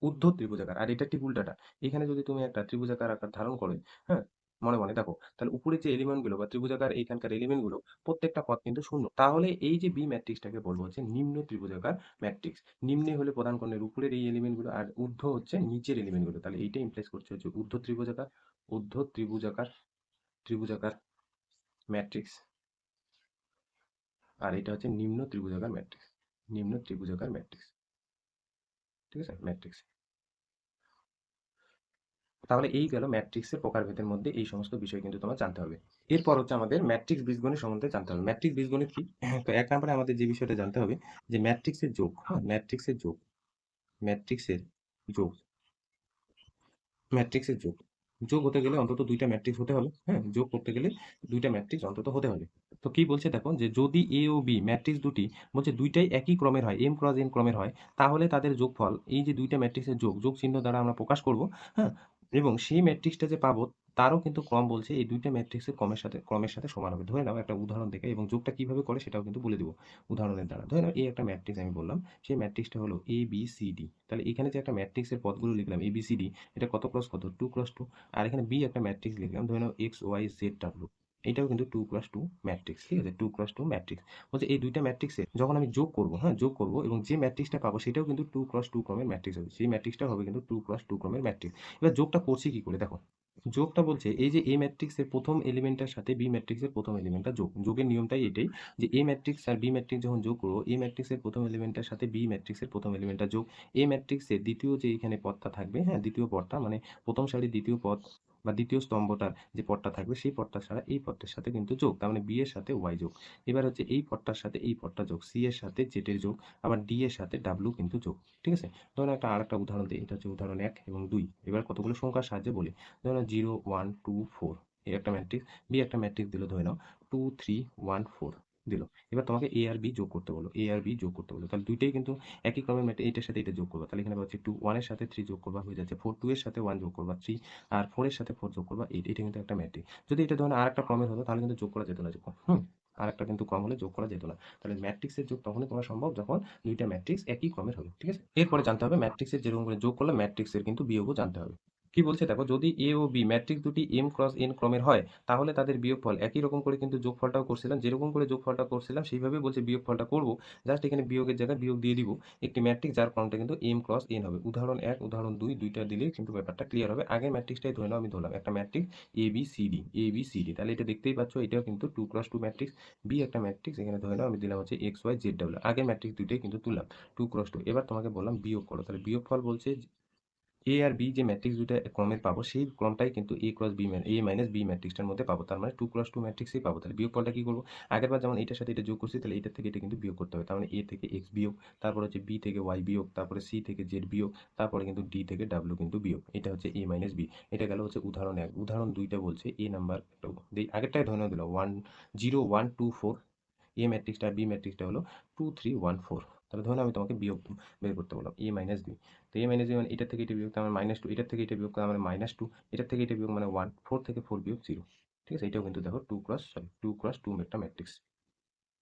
ঊর্ধ্ব ত্রিভুজাকার। আর এটা ঠিক উল্টাটা, এখানে যদি তুমি একটা ত্রিভুজাকার আকার ধারণ করো, হ্যাঁ, মনে মনে দেখো, তাহলে উপরে যে এলিমেন্ট গুলো বা ত্রিভুজাকার এইখানকার এলিমেন্ট গুলো প্রত্যেকটা পদ কিন্তু শূন্য। তাহলে এই যে বি ম্যাট্রিক্সটাকে বলবো হচ্ছে নিম্ন ত্রিভুজাকার ম্যাট্রিক্স। নিম্নে হলে প্রধান কর্ণের উপরের এই এলিমেন্ট গুলো, আর ঊর্ধ্ব হচ্ছে নিচের এলিমেন্ট গুলো। তাহলে এইটা ইমপ্লাইজ করছে হচ্ছে ঊর্ধ্ব ত্রিভুজাকার ম্যাট্রিক্স। আর এটা হচ্ছে নিম্ন ত্রিভুজাকার ম্যাট্রিক্স, নিম্ন ত্রিভুজাকার ম্যাট্রিক্স। ঠিক আছে? ম্যাট্রিক্স। তাহলে এই গেল ম্যাট্রিক্সের প্রকারভেদের মধ্যে এই সমস্ত বিষয় কিন্তু তোমার জানতে হবে। এরপর হচ্ছে আমাদের ম্যাট্রিক্স বীজগণিত সম্বন্ধে জানতে হবে। ম্যাট্রিক্স বীজগণিত কি? তো 1 নম্বরে আমাদের যে বিষয়টা জানতে হবে, যে ম্যাট্রিক্সের যোগ। হ্যাঁ, ম্যাট্রিক্সের যোগ, ম্যাট্রিক্সের যোগ, ম্যাট্রিক্সের যোগ। যোগ হতে গেলে অন্তত ২ টা ম্যাট্রিক্স হতে হবে। হ্যাঁ? যোগ করতে গেলে ২ টা ম্যাট্রিক্স অন্তত হতে হবে। তো কি বলছে দেখো যে যদি A ও B ম্যাট্রিক্স দুটি বলছে ২ টাই একই ক্রমের হয়, m ক্রস n ক্রমের হয়, তাহলে তাদের যোগফল এই যে ২ টা ম্যাট্রিক্সের যোগ চিহ্ন দ্বারা আমরা প্রকাশ করব। হ্যাঁ? এবং সেই ম্যাট্রিক্সটা যে পাবো তারও কিন্তু ক্রম বলছে এই ২ টা ম্যাট্রিক্সের ক্রমের সাথে সমান হবে। ধরে নাও একটা উদাহরণ দেখে এবং যোগটা কিভাবে করে সেটাও কিন্তু বলে দিব উদাহরণের দ্বারা। ধরে নাও এই একটা ম্যাট্রিক্স আমি বললাম। সেই ম্যাট্রিক্সটা হলো A, B, C, D। তাহলে এখানে যে একটা ম্যাট্রিক্সের পদগুলো লিখলাম A, B, C, D, এটা কত ক্রস কত? 2 ক্রস 2। আর এখানে বি একটা ম্যাট্রিক্স লিখলাম, ধরে নাও এক্স ওয়াই জেড ডাব্লিউ। এটাও কিন্তু 2 ক্রস 2 ম্যাট্রিক্স, ঠিক আছে? 2 ক্রস 2 ম্যাট্রিক্স বলছে এই দুইটা ম্যাট্রিক্সে যখন আমি যোগ করবো, হ্যাঁ, যোগ করবো এবং যে ম্যাট্রিক্সটা পাবো সেটাও কিন্তু 2 ক্রস 2 ক্রমের ম্যাট্রিক্স হবে। সেই ম্যাট্রিক্সটা হবে কিন্তু 2 ক্রস 2 ক্রমের ম্যাট্রিক্স। এবার যোগটা করছি কি করে দেখো। যোগটা বলছে এই যে এ ম্যাট্রিক্সের প্রথম এলিমেন্টের সাথে বি ম্যাট্রিক্সের প্রথম এলিমেন্টটা যোগ। যোগের নিয়মটাই এটাই যে এ ম্যাট্রিক্স আর বি ম্যাট্রিক্স যখন যোগ করবো, এ ম্যাট্রিক্সের প্রথম এলিমেন্টের সাথে বি ম্যাট্রিক্সের প্রথম এলিমেন্টটা যোগ। এ ম্যাট্রিক্সের দ্বিতীয় যে এখানে পদটা থাকবে, হ্যাঁ, দ্বিতীয় পদটা মানে প্রথম সারির দ্বিতীয় পদ বা দ্বিতীয় স্তম্ভটার যে পদটা থাকবে সেই পদটা ছাড়া এই পদটার সাথে কিন্তু যোগ। তার মানে বি এর সাথে ওয়াই যোগ। এবার হচ্ছে এই পদটার সাথে এই পদটা যোগ, সি এর সাথে জেড এর যোগ, আবার ডি এর সাথে ডাব্লিউ কিন্তু যোগ। ঠিক আছে? ধরুন আরেকটা উদাহরণ দিই। এটা হচ্ছে উদাহরণ ১ এবং ২। এবার কতগুলো সংখ্যার সাহায্যে বলি। ধরে নাও 0, 1, 2, 4 এই একটা ম্যাট্রিক্স, বি একটা ম্যাট্রিক্স দিল, ধরে নাও 2, 3, 1, 4 দিল। এবার তোমাকে এ আর বি যোগ করতে বললো, এ আর বি যোগ করতে বললো। তাহলে দুইটাই কিন্তু একই ক্রমের ম্যাট্রিক্স, এটার সাথে এটা যোগ করবা। তাহলে এখানে পাচ্ছি 2, 1 এর সাথে 3 যোগ করবা, হয়ে যাচ্ছে 4, 2 এর সাথে 1 যোগ করবা 3, আর 4 এর সাথে 4 যোগ করবা 8। এটা কিন্তু একটা ম্যাট্রিক্স। যদি এটা ধরুন আরেকটা ক্রমের হতো তাহলে কিন্তু যোগ করা যেত না, যোগ, হুম, আরেকটা কিন্তু ক্রম হলে যোগ করা যেত না। তাহলে ম্যাট্রিক্সের যোগ তখনই করা সম্ভব যখন দুইটা ম্যাট্রিক্স একই ক্রমের হবে। ঠিক আছে? এরপরে জানতে হবে ম্যাট্রিক্সের যেরকম করে যোগ করলে ম্যাট্রিক্সের কিন্তু বিয়োগও জানতে হবে। কি বলছে দেখো, যদি এ ও বি ম্যাট্রিক্স দুটি এম ক্রস এন ক্রমের হয় তাহলে তাদের বিয়োগফল একই রকম করে কিন্তু যোগফলটাও করছিলাম, যেরকম করে যোগফলটা করছিলাম সেইভাবেই বলছে বিয়োগফলটা করব। জাস্ট এখানে বিয়োগের জায়গায় বিয়োগ দিয়ে দিব একটি ম্যাট্রিক্স যার ক্রমটা কিন্তু এম ক্রস এন হবে। উদাহরণ ১, উদাহরণ ২, দুইটা দিলেই কিন্তু ব্যাপারটা ক্লিয়ার হবে। আগের ম্যাট্রিক্সটাই ধরে নাও আমি ধরলাম একটা matrix A B C D, A B C D. তাহলে এটা দেখতেই পাচ্ছ এটাও কিন্তু 2 ক্রস 2 ম্যাট্রিক্স। বি একটা ম্যাট্রিক্স, এখানে ধরে নাও আমি দিলাম হচ্ছে এক্স ওয়াই জেড ডাব্লিউ। আগের ম্যাট্রিক্স দুইটাই কিন্তু তুললাম 2 ক্রস 2। এবার তোমাকে বললাম বিয়োগ করো। তাহলে বিয়োগফল বলছে এ আর বি যে ম্যাট্রিক্স দুইটা ক্রমের পাবো সেই ক্রমটাই কিন্তু এ cross B A minus B ম্যাট্রিক্সটার মধ্যে পাবো। তার মানে 2 ক্রস 2 ম্যাট্রিক্সই পাবো। তাহলে বিয়োগফলটা কি করবো, আগের বার যেমন এটার সাথে এটা যোগ করছি তাহলে এটার থেকে এটা কিন্তু বিয়োগ করতে হবে। তার মানে এ থেকে এক্স বিয়োগ, তারপর হচ্ছে বি থেকে ওয়াই বিয়োগ, তারপরে সি থেকে জেড বিয়োগ, তারপরে কিন্তু ডি থেকে ডাব্লিউ কিন্তু বিয়োগ। এটা হচ্ছে এ মাইনাস বি। এটা গেল হচ্ছে উদাহরণ ১। উদাহরণ ২টা বলছে এ নাম্বার আগেরটাই ধরে দিল 1, 0, 1, 2, 4। এ ম্যাট্রিক্সটা আর বি ম্যাট্রিক্সটা হলো 2, 3, 1, 4। তাহলে ধরুন আমি তোমাকে বিয়োগ বের করতে বললাম এ মাইনাস বি। তো এ মাইনাস বি মানে এটার থেকে এটা বিয়োগ, তার মানে -2, এটার থেকে এটা বিয়োগ তার মানে -2, এটার থেকে এটা বিয়োগ মানে 1, 4 থেকে 4 বিয়োগ 0। ঠিক আছে? এটাও কিন্তু দেখো 2 ক্রস 2 একটা ম্যাট্রিক্স।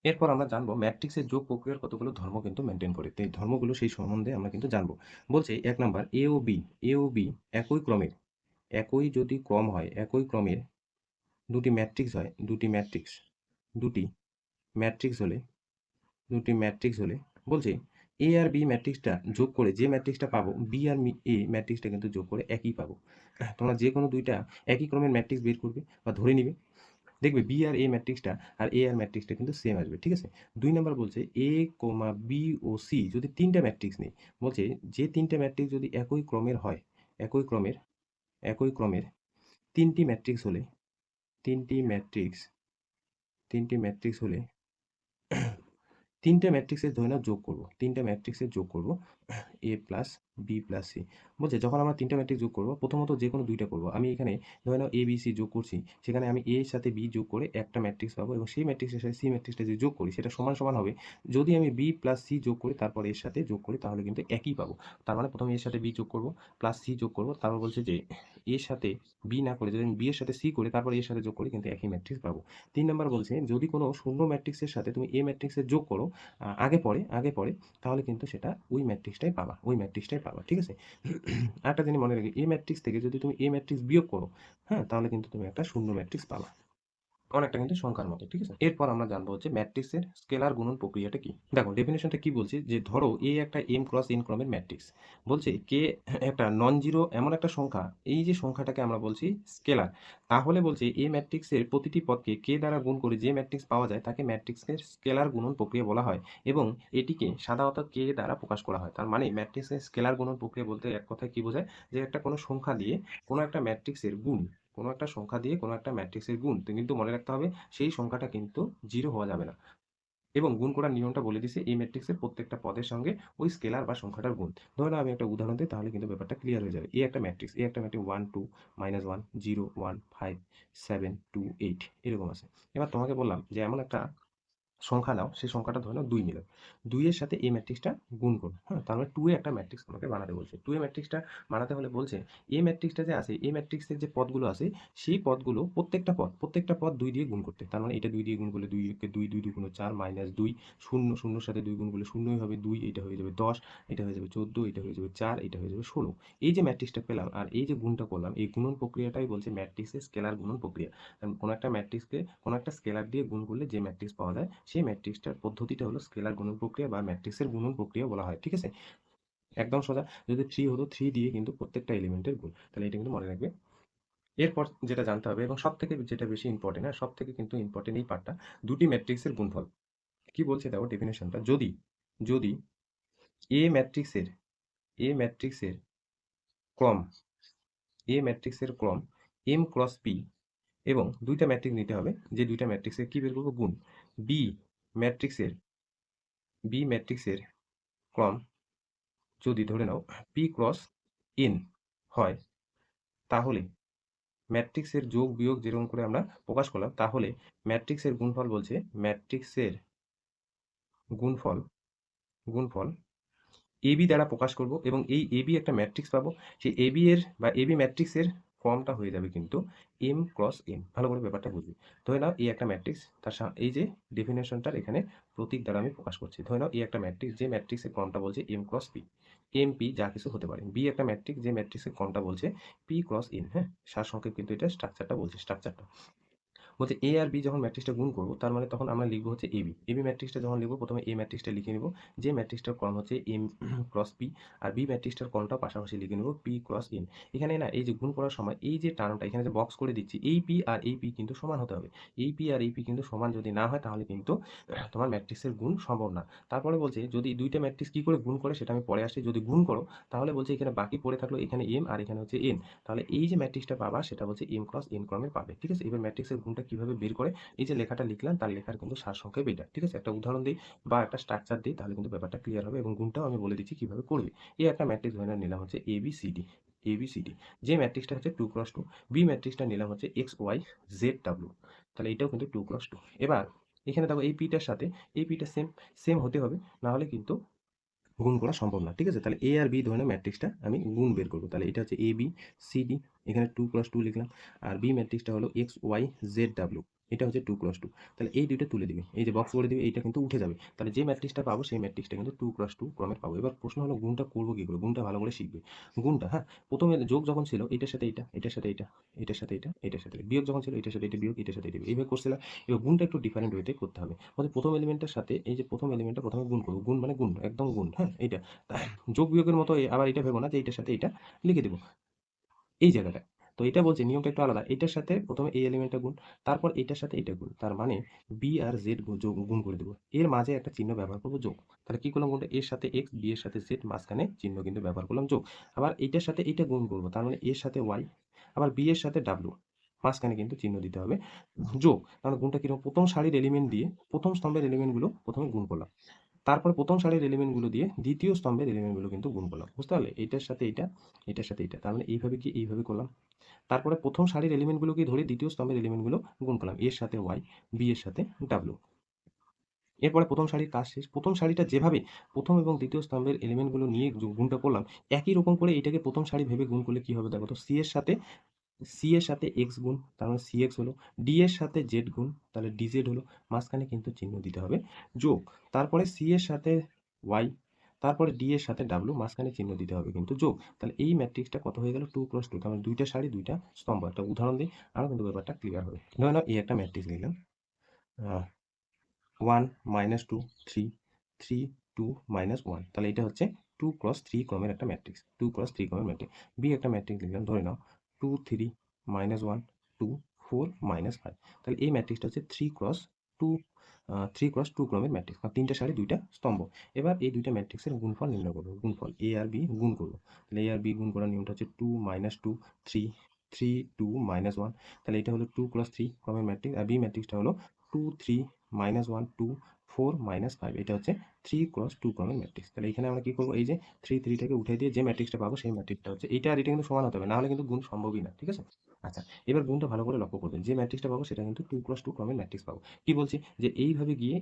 এরপর আমরা জানবো ম্যাট্রিক্সের যোগ প্রক্রিয়ার কতগুলো ধর্ম কিন্তু মেনটেন করে। তো এই ধর্মগুলো সেই সম্বন্ধে আমরা কিন্তু জানবো। বলছে ১ নাম্বার এ ও বি একই ক্রমের, একই যদি ক্রম হয়, একই ক্রমের দুটি ম্যাট্রিক্স হয়, দুটি ম্যাট্রিক্স হলে, বলছে এ আর বি ম্যাট্রিক্সটা যোগ করে যে ম্যাট্রিক্সটা পাবো বি আর এ ম্যাট্রিক্সটা কিন্তু যোগ করে একই পাবো। তোমরা যে কোনো দুইটা একই ক্রমের ম্যাট্রিক্স বের করবে বা ধরে নিবে, দেখবে বি আর এ ম্যাট্রিক্সটা আর এ আর ম্যাট্রিক্সটা কিন্তু সেম আসবে। ঠিক আছে? ২ নাম্বার বলছে এ, বি ও সি যদি তিনটা ম্যাট্রিক্স নেই, বলছে যে তিনটা ম্যাট্রিক্স যদি একই ক্রমের হয়, একই ক্রমের একই ক্রমের তিনটি ম্যাট্রিক্স হলে, তিনটি ম্যাট্রিক্স তিনটি ম্যাট্রিক্স হলে ৩ টা ম্যাট্রিক্সের ধরে নাও যোগ করব। ৩ টা ম্যাট্রিক্সের যোগ করব A plus B plus C। বলছে যখন আমরা ৩ টা ম্যাট্রিক্স যোগ করব, প্রথমত যেকোনো ২ টা করব। আমি এখানে ধরে নাও A, B, C যোগ করছি। সেখানে আমি A এর সাথে B যোগ করে একটা ম্যাট্রিক্স পাবো এবং সেই ম্যাট্রিক্সের সাথে C ম্যাট্রিক্সটা যদি যোগ করি সেটা সমান, সমান হবে। যদি আমি B প্লাস C যোগ করি তারপর এর সাথে যোগ করি তাহলে কিন্তু একই পাবো। তার মানে প্রথমে এর সাথে B যোগ করব, প্লাস C যোগ করব। তারপর বলছে যে এর সাথে B না করে যদি আমি B এর সাথে C করি তারপর এর সাথে যোগ করি কিন্তু একই ম্যাট্রিক্স পাবো। ৩ নাম্বার বলছে যদি কোনো শূন্য ম্যাট্রিক্সের সাথে তুমি A ম্যাট্রিক্সের যোগ করো, আগে পরে তাহলে কিন্তু সেটা ওই ম্যাট্রিক্সটাই পাবা। ঠিক আছে? আরেকটা জিনিস মনে রাখবে, এ ম্যাট্রিক্স থেকে যদি তুমি এ ম্যাট্রিক্স বিয়োগ করো, হ্যাঁ, তাহলে কিন্তু তুমি একটা শূন্য ম্যাট্রিক্স পাবা। অনেকটা কিন্তু সংখ্যার মতো। ঠিক আছে? এরপর আমরা জানবো হচ্ছে ম্যাট্রিক্সের স্কেলার গুণন প্রক্রিয়াটা কি? দেখো ডেফিনিশনটা কি বলছে যে ধরো A একটা m ক্রস n ক্রমের ম্যাট্রিক্স। বলছে কে একটা নন জিরো এমন একটা সংখ্যা, এই যে সংখ্যাটাকে আমরা বলছি স্কেলার। তাহলে বলছে এই ম্যাট্রিক্সের প্রতিটি পদকে k দ্বারা গুণ করে যে ম্যাট্রিক্স পাওয়া যায় তাকে ম্যাট্রিক্সের স্কেলার গুণন প্রক্রিয়া বলা হয় এবং এটিকে সাধারণত k দ্বারা প্রকাশ করা হয়। তার মানে ম্যাট্রিক্সের স্কেলার গুণন প্রক্রিয়া বলতে এক কথায় কি বোঝায়, যে একটা কোনো সংখ্যা দিয়ে কোনো একটা ম্যাট্রিক্সের গুণ, কোনো একটা সংখ্যা দিয়ে কোনো একটা ম্যাট্রিক্সের গুণ। তো কিন্তু মনে রাখতে হবে সেই সংখ্যাটা কিন্তু 0 হওয়া যাবে না। এবং গুণ করার নিয়মটা বলে দিছি এই ম্যাট্রিক্সের প্রত্যেকটা পদের সঙ্গে ওই স্কেলার বা সংখ্যাটার গুণ। ধরে নাও আমি একটা উদাহরণ দিই তাহলে কিন্তু ব্যাপারটা ক্লিয়ার হয়ে যাবে। এই একটা ম্যাট্রিক্স 1 2 -1 0 1 5 7 2 8 এরকম আছে। এবার তোমাকে বললাম যে এমন একটা সংখ্যা নাও, সেই সংখ্যাটা ধরে নাও 2 নিলাম। 2 এর সাথে এই ম্যাট্রিক্সটা গুণ করো। হ্যাঁ? তার মানে 2 এ একটা ম্যাট্রিক্স তোমাকে বানাতে বলছে। 2 এ ম্যাট্রিক্সটা বানাতে হলে বলছে এই ম্যাট্রিক্সটা যে আছে, এই ম্যাট্রিক্সের যে পদগুলো আছে, সেই পদগুলো প্রত্যেকটা পদ 2 দিয়ে গুণ করতে। তার মানে এটা 2 দিয়ে গুণ করলে 2 কে 2, 2 দুগুণ 4 -2 শূন্য, শূন্যর সাথে 2 গুণ করলে শূন্যই হবে 2, এটা হয়ে যাবে 10, এটা হয়ে যাবে 14, এটা হয়ে যাবে 4, এটা হয়ে যাবে 16। এই যে ম্যাট্রিক্সটা পেলাম আর এই যে গুণটা করলাম, এই গুণন প্রক্রিয়াটাই বলছে ম্যাট্রিক্সের স্কেলার গুণন প্রক্রিয়া। কারণ কোনো একটা ম্যাট্রিক্সকে কোনো একটা স্কেলার দিয়ে গুণ করলে যে ম্যাট্রিক্স পাওয়া যায়, সেই ম্যাট্রিক্সটার পদ্ধতিটা হলো স্কেলার গুণন প্রক্রিয়া বা ম্যাট্রিক্সের গুণন প্রক্রিয়া বলা হয়। ঠিক আছে? একদম সোজা। যদি 3 হতো 3 দিয়ে কিন্তু প্রত্যেকটা এলিমেন্টের গুণ। তাহলে এটা কিন্তু মনে রাখবে। এরপর যেটা জানতে হবে এবং সবথেকে যেটা বেশি ইম্পর্টেন্ট, হ্যাঁ? সবথেকে কিন্তু ইম্পর্টেন্ট এই পার্টটা, দুটি ম্যাট্রিক্সের গুণফল। কি বলছে দেখো ডেফিনিশনটা। যদি এ ম্যাট্রিক্সের এ ম্যাট্রিক্সের ক্রম এ ম্যাট্রিক্সের ক্রম m ক্রস p এবং দুইটা ম্যাট্রিক্স নিতে হবে, যে দুইটা ম্যাট্রিক্সের কি বের করবো? গুণ। বি ম্যাট্রিক্সের বি ম্যাট্রিক্সের ক্রম যদি ধরে নাও p ক্রস n হয়, তাহলে ম্যাট্রিক্সের যোগ বিয়োগ যেরকম করে আমরা প্রকাশ করলাম, তাহলে ম্যাট্রিক্সের গুণফল বলছে ম্যাট্রিক্সের গুণফল গুণফল এবি দ্বারা প্রকাশ করব এবং এই এবি একটা ম্যাট্রিক্স পাবো। সেই এবি এর বা এবি ম্যাট্রিক্সের ফর্মটা হয়ে যাবে কিন্তু এম ক্রস এন। ভালো করে ব্যাপারটা বুঝবি। ধরে নাও এই একটা ম্যাট্রিক্স, তার এই যে ডেফিনেশনটার এখানে প্রতীক দ্বারা আমি প্রকাশ করছি। ধরে নাও এই একটা ম্যাট্রিক্স, যে ম্যাট্রিক্সের ফর্মটা বলছে M cross P. M P যা কিছু হতে পারে। বি একটা ম্যাট্রিক্স, যে ম্যাট্রিক্সের ফর্মটা বলছে পি ক্রস এন। হ্যাঁ, সারসংক্ষেপ কিন্তু এটা স্ট্রাকচারটা বলছে, স্ট্রাকচারটা বলছে এ আর বি যখন ম্যাট্রিক্সটা গুণ করবো, তার মানে তখন আমরা লিখবো হচ্ছে এবি। এবি ম্যাট্রিক্সটা যখন লিখবো, প্রথমে এ ম্যাট্রিক্সটা লিখে নিব, যে ম্যাট্রিক্সটার ক্রম হচ্ছে এম ক্রস পি, আর বি ম্যাট্রিক্সটার ক্রমটাও পাশাপাশি লিখে নেব পি ক্রস এন। এখানে না এই যে গুণ করার সময় এই যে টার্মটা এখানে যে বক্স করে দিচ্ছি, এই পি আর এই পি কিন্তু সমান হতে হবে। এই পি আর এই পি কিন্তু সমান যদি না হয়, তাহলে কিন্তু তোমার ম্যাট্রিক্সের গুণ সম্ভব না। তারপরে বলছে যদি দুইটা ম্যাট্রিক্স কি করে গুণ করে সেটা আমি পরে আসছি। যদি গুণ করো তাহলে বলছে এখানে বাকি পড়ে থাকলো এখানে এম আর এখানে হচ্ছে এন, তাহলে এই যে ম্যাট্রিক্সটা পাবা সেটা হচ্ছে এম ক্রস এন ক্রমের পাবে। ঠিক আছে? এবার ম্যাট্রিক্সের গুণটা কিভাবে বের করে, এই যে লেখাটা লিখলাম তার লেখার কিন্তু সারসংক্ষেপ এটা। ঠিক আছে? একটা উদাহরণ দিই বা একটা স্ট্রাকচার দিই, তাহলে কিন্তু ব্যাপারটা ক্লিয়ার হবে এবং গুণটাও আমি বলে দিচ্ছি কিভাবে করবে। এই একটা ম্যাট্রিক্স ধরে নিলাম হচ্ছে এবিসিডি। এবিসিডি যে ম্যাট্রিক্সটা হচ্ছে 2 ক্রস 2। বি ম্যাট্রিক্সটা নিলাম হচ্ছে এক্স ওয়াই জেড ডাব্লিউ। তাহলে এটাও কিন্তু 2 ক্রস 2। এবার এখানে দেখো এই পিটার সাথে এই পিটা সেম সেম হতে হবে, না হলে কিন্তু গুণ করা সম্ভব না। ঠিক আছে? তাহলে এ আর বি ধরনের ম্যাট্রিক্সটা আমি গুণ বের করবো। তাহলে এটা হচ্ছে এ বি সি ডি, এখানে 2 ক্রস 2 লিখলাম। আর বি ম্যাট্রিক্সটা হলো এক্স ওয়াই জেড ডাব্লিউ, এটা হচ্ছে 2 ক্রস 2। তাহলে এই দুইটা তুলে দিবি, এই যে বক্স করে দিবি, এইটা কিন্তু উঠে যাবে। তাহলে যে ম্যাট্রিক্সটা পাবো সেই ম্যাট্রিক্সটা কিন্তু 2 ক্রস 2 ক্রমের পাবো। এবার প্রশ্ন হলো গুণটা করবো কি করে? গুণটা ভালো করে শিখবে। গুণটা, হ্যাঁ, প্রথমে যোগ যখন ছিল এটার সাথে এটা, এটার সাথে এটা, এটার সাথে এটা, এটার সাথে এটা। বিয়োগ যখন ছিল এটার সাথে এটা বিয়োগ, এটার সাথে এটা বিয়োগ। এইভাবে করছিলাম। এবার গুণটা একটু ডিফারেন্ট ওয়েতে করতে হবে। প্রথম এলিমেন্টের সাথে এই যে প্রথম এলিমেন্টটা প্রথমে গুণ করবো। গুণ মানে গুণ, একদম গুণ, হ্যাঁ, এইটা। যোগ বিয়োগের মতো আবার এটা ভেবো না যে এইটার সাথে এইটা লিখে দেবো এই জায়গাটায়। তো এটা বলছে নিয়মটা একটু আলাদা। এটার সাথে প্রথমে এই এলিমেন্টটা গুণ, তারপর এটার সাথে এটা গুণ। তার মানে বি আর জেড গুণ করে দেবো। এর মাঝে একটা চিহ্ন ব্যবহার করবো যোগ। তাহলে কি করলাম গুণটা? এর সাথে এক্স, বি এর সাথে জেড, মাঝখানে চিহ্ন কিন্তু ব্যবহার করলাম যোগ। আবার এটার সাথে এটা গুণ করবো, তার মানে এর সাথে ওয়াই, আবার বি এর সাথে ডাব্লিউ, মাঝখানে কিন্তু চিহ্ন দিতে হবে যোগ। তাহলে গুণটা কিরকম? প্রথম সারির এলিমেন্ট দিয়ে প্রথম স্তম্ভের এলিমেন্টগুলো প্রথমে গুণ করলাম, তারপরে প্রথম সারির এলিমেন্টগুলো দিয়ে দ্বিতীয় স্তম্ভের এলিমেন্টগুলো কিন্তু গুণ করলাম। বুঝতে পারলে? এটার সাথে এটা, এটার সাথে এটা। তার মানে এইভাবে কি এইভাবে করলাম। তারপরে প্রথম সারির এলিমেন্টগুলোকে ধরে দ্বিতীয় স্তম্ভের এলিমেন্টগুলো গুণ করলাম। এর সাথে ওয়াই, বি এর সাথে ডাব্লিউ। এরপরে প্রথম সারির কাজ শেষ। প্রথম সারিটা যেভাবে প্রথম এবং দ্বিতীয় স্তম্ভের এলিমেন্টগুলো নিয়ে গুণটা করলাম, একই রকম করে এটাকে প্রথম সারি ভেবে গুণ করলে কি হবে দেখো তো। সি এর সাথে এক্স গুণ, তার মানে সি এক্স হলো। ডি এর সাথে জেড গুণ, তাহলে ডি জেড হলো। মাঝখানে কিন্তু চিহ্ন দিতে হবে যোগ। তারপরে সি এর সাথে ওয়াই, তারপরে ডি এর সাথে ডাব্লিউ, মাঝখানে চিহ্ন দিতে হবে কিন্তু যোগ। তাহলে এই ম্যাট্রিক্সটা কত হয়ে গেল? 2 ক্রস 2। তার মানে দুইটা সারি দুইটা স্তম্ভ। একটা উদাহরণ দিই, আরও কিন্তু ব্যাপারটা ক্লিয়ার হবে। ধরে নাও এই একটা ম্যাট্রিক্স নিলাম, 1 -2 3 3 2 -1। তাহলে এটা হচ্ছে 2 ক্রস 3 ক্রমের একটা ম্যাট্রিক্স। 2 ক্রস 3 ক্রমের ম্যাট্রিক্স। বি একটা ম্যাট্রিক্স লিখলাম, ধরে নাও 2 3 -1 2 4 -5। তাহলে এই ম্যাট্রিক্সটা হচ্ছে 3 ক্রস 2 3 ক্রস 2 ক্রমের ম্যাট্রিক্স। কারণ তিনটা সারি দুইটা স্তম্ভ। এবার এই দুইটা ম্যাট্রিক্সের গুণফল নির্ণয় করবো। গুণফল এ আর বি গুণ করবো। তাহলে এ আর বি গুণ করার নিয়মটা হচ্ছে 2 -2 3 3 2 -1। তাহলে এটা হলো 2 ক্রস 3 ক্রমের ম্যাট্রিক্স। আর বি ম্যাট্রিক্সটা হলো 2 3 -1 2 4 - 5 এটা হচ্ছে 3 × 2 ক্রমের ম্যাট্রিক্স। তাহলে এখানে আমরা কি করব, এই যে 3 টাকে উঠিয়ে দিয়ে যে ম্যাট্রিক্সটা পাবো সেই ম্যাট্রিক্সটা হচ্ছে এইটা, আর এটা কিন্তু সমান হতে হবে, না হলে কিন্তু গুণ সম্ভবই না। ঠিক আছে? আচ্ছা, এবার গুণটা ভালো করে লক্ষ্য করবেন। যে ম্যাট্রিক্সটা পাবো সেটা কিন্তু 2 × 2 ক্রমের ম্যাট্রিক্স পাবো। কি বলছি, যে এইভাবে গিয়ে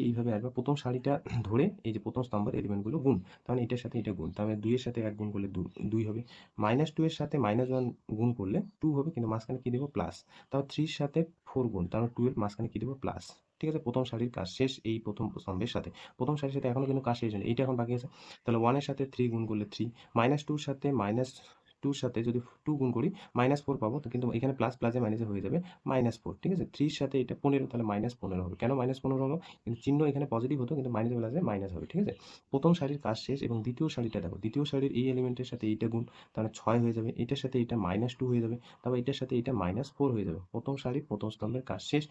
এইভাবে আসবে, প্রথম সারিটা ধরে এই যে প্রথম স্তম্ভের এলিমেন্টগুলো গুণ। তার মানে এটার সাথে এটা গুণ, তার মানে 2 এর সাথে 1 গুণ করলে 2 হবে। -2 এর সাথে -1 গুণ করলে 2 হবে, কিন্তু মাঝখানে কি দেব, প্লাস। তারপর 3 এর সাথে 4 গুণ, তার মানে 2 এর মাঝখানে কি দেব, প্লাস। ঠিক আছে? প্রথম সারির কাজ শেষ এই প্রথম স্তম্ভের সাথে। প্রথম সারির সাথে এখনো কিন্তু কাজ শেষ হয়নি। এইটা এখন বাকি আছে। তাহলে 1 এর সাথে 3 গুণ করলে 3, -2 এর সাথে -2 এর সাথে যদি 2 গুণ করি -4 পাবো। তো কিন্তু এখানে প্লাস প্লাসে মাইনাসে হয়ে যাবে -4। ঠিক আছে? 3 এর সাথে এটা 15, তাহলে -15 হবে। কেন -15 হলো? কিন্তু চিহ্ন এখানে পজিটিভ হতো, কিন্তু মাইনাসে প্লাসে মাইনাস হবে। ঠিক আছে? প্রথম সারির কাজ শেষ, এবং দ্বিতীয় সারিটা দেখো। দ্বিতীয় সারির এই এলিমেন্টের সাথে এইটা গুণ, তাহলে 6 হয়ে যাবে। এটার সাথে এটা -2 হয়ে যাবে। তারপর এটার সাথে এটা -4 হয়ে যাবে। প্রথম সারি প্রথম স্তম্ভের কাজ শেষ।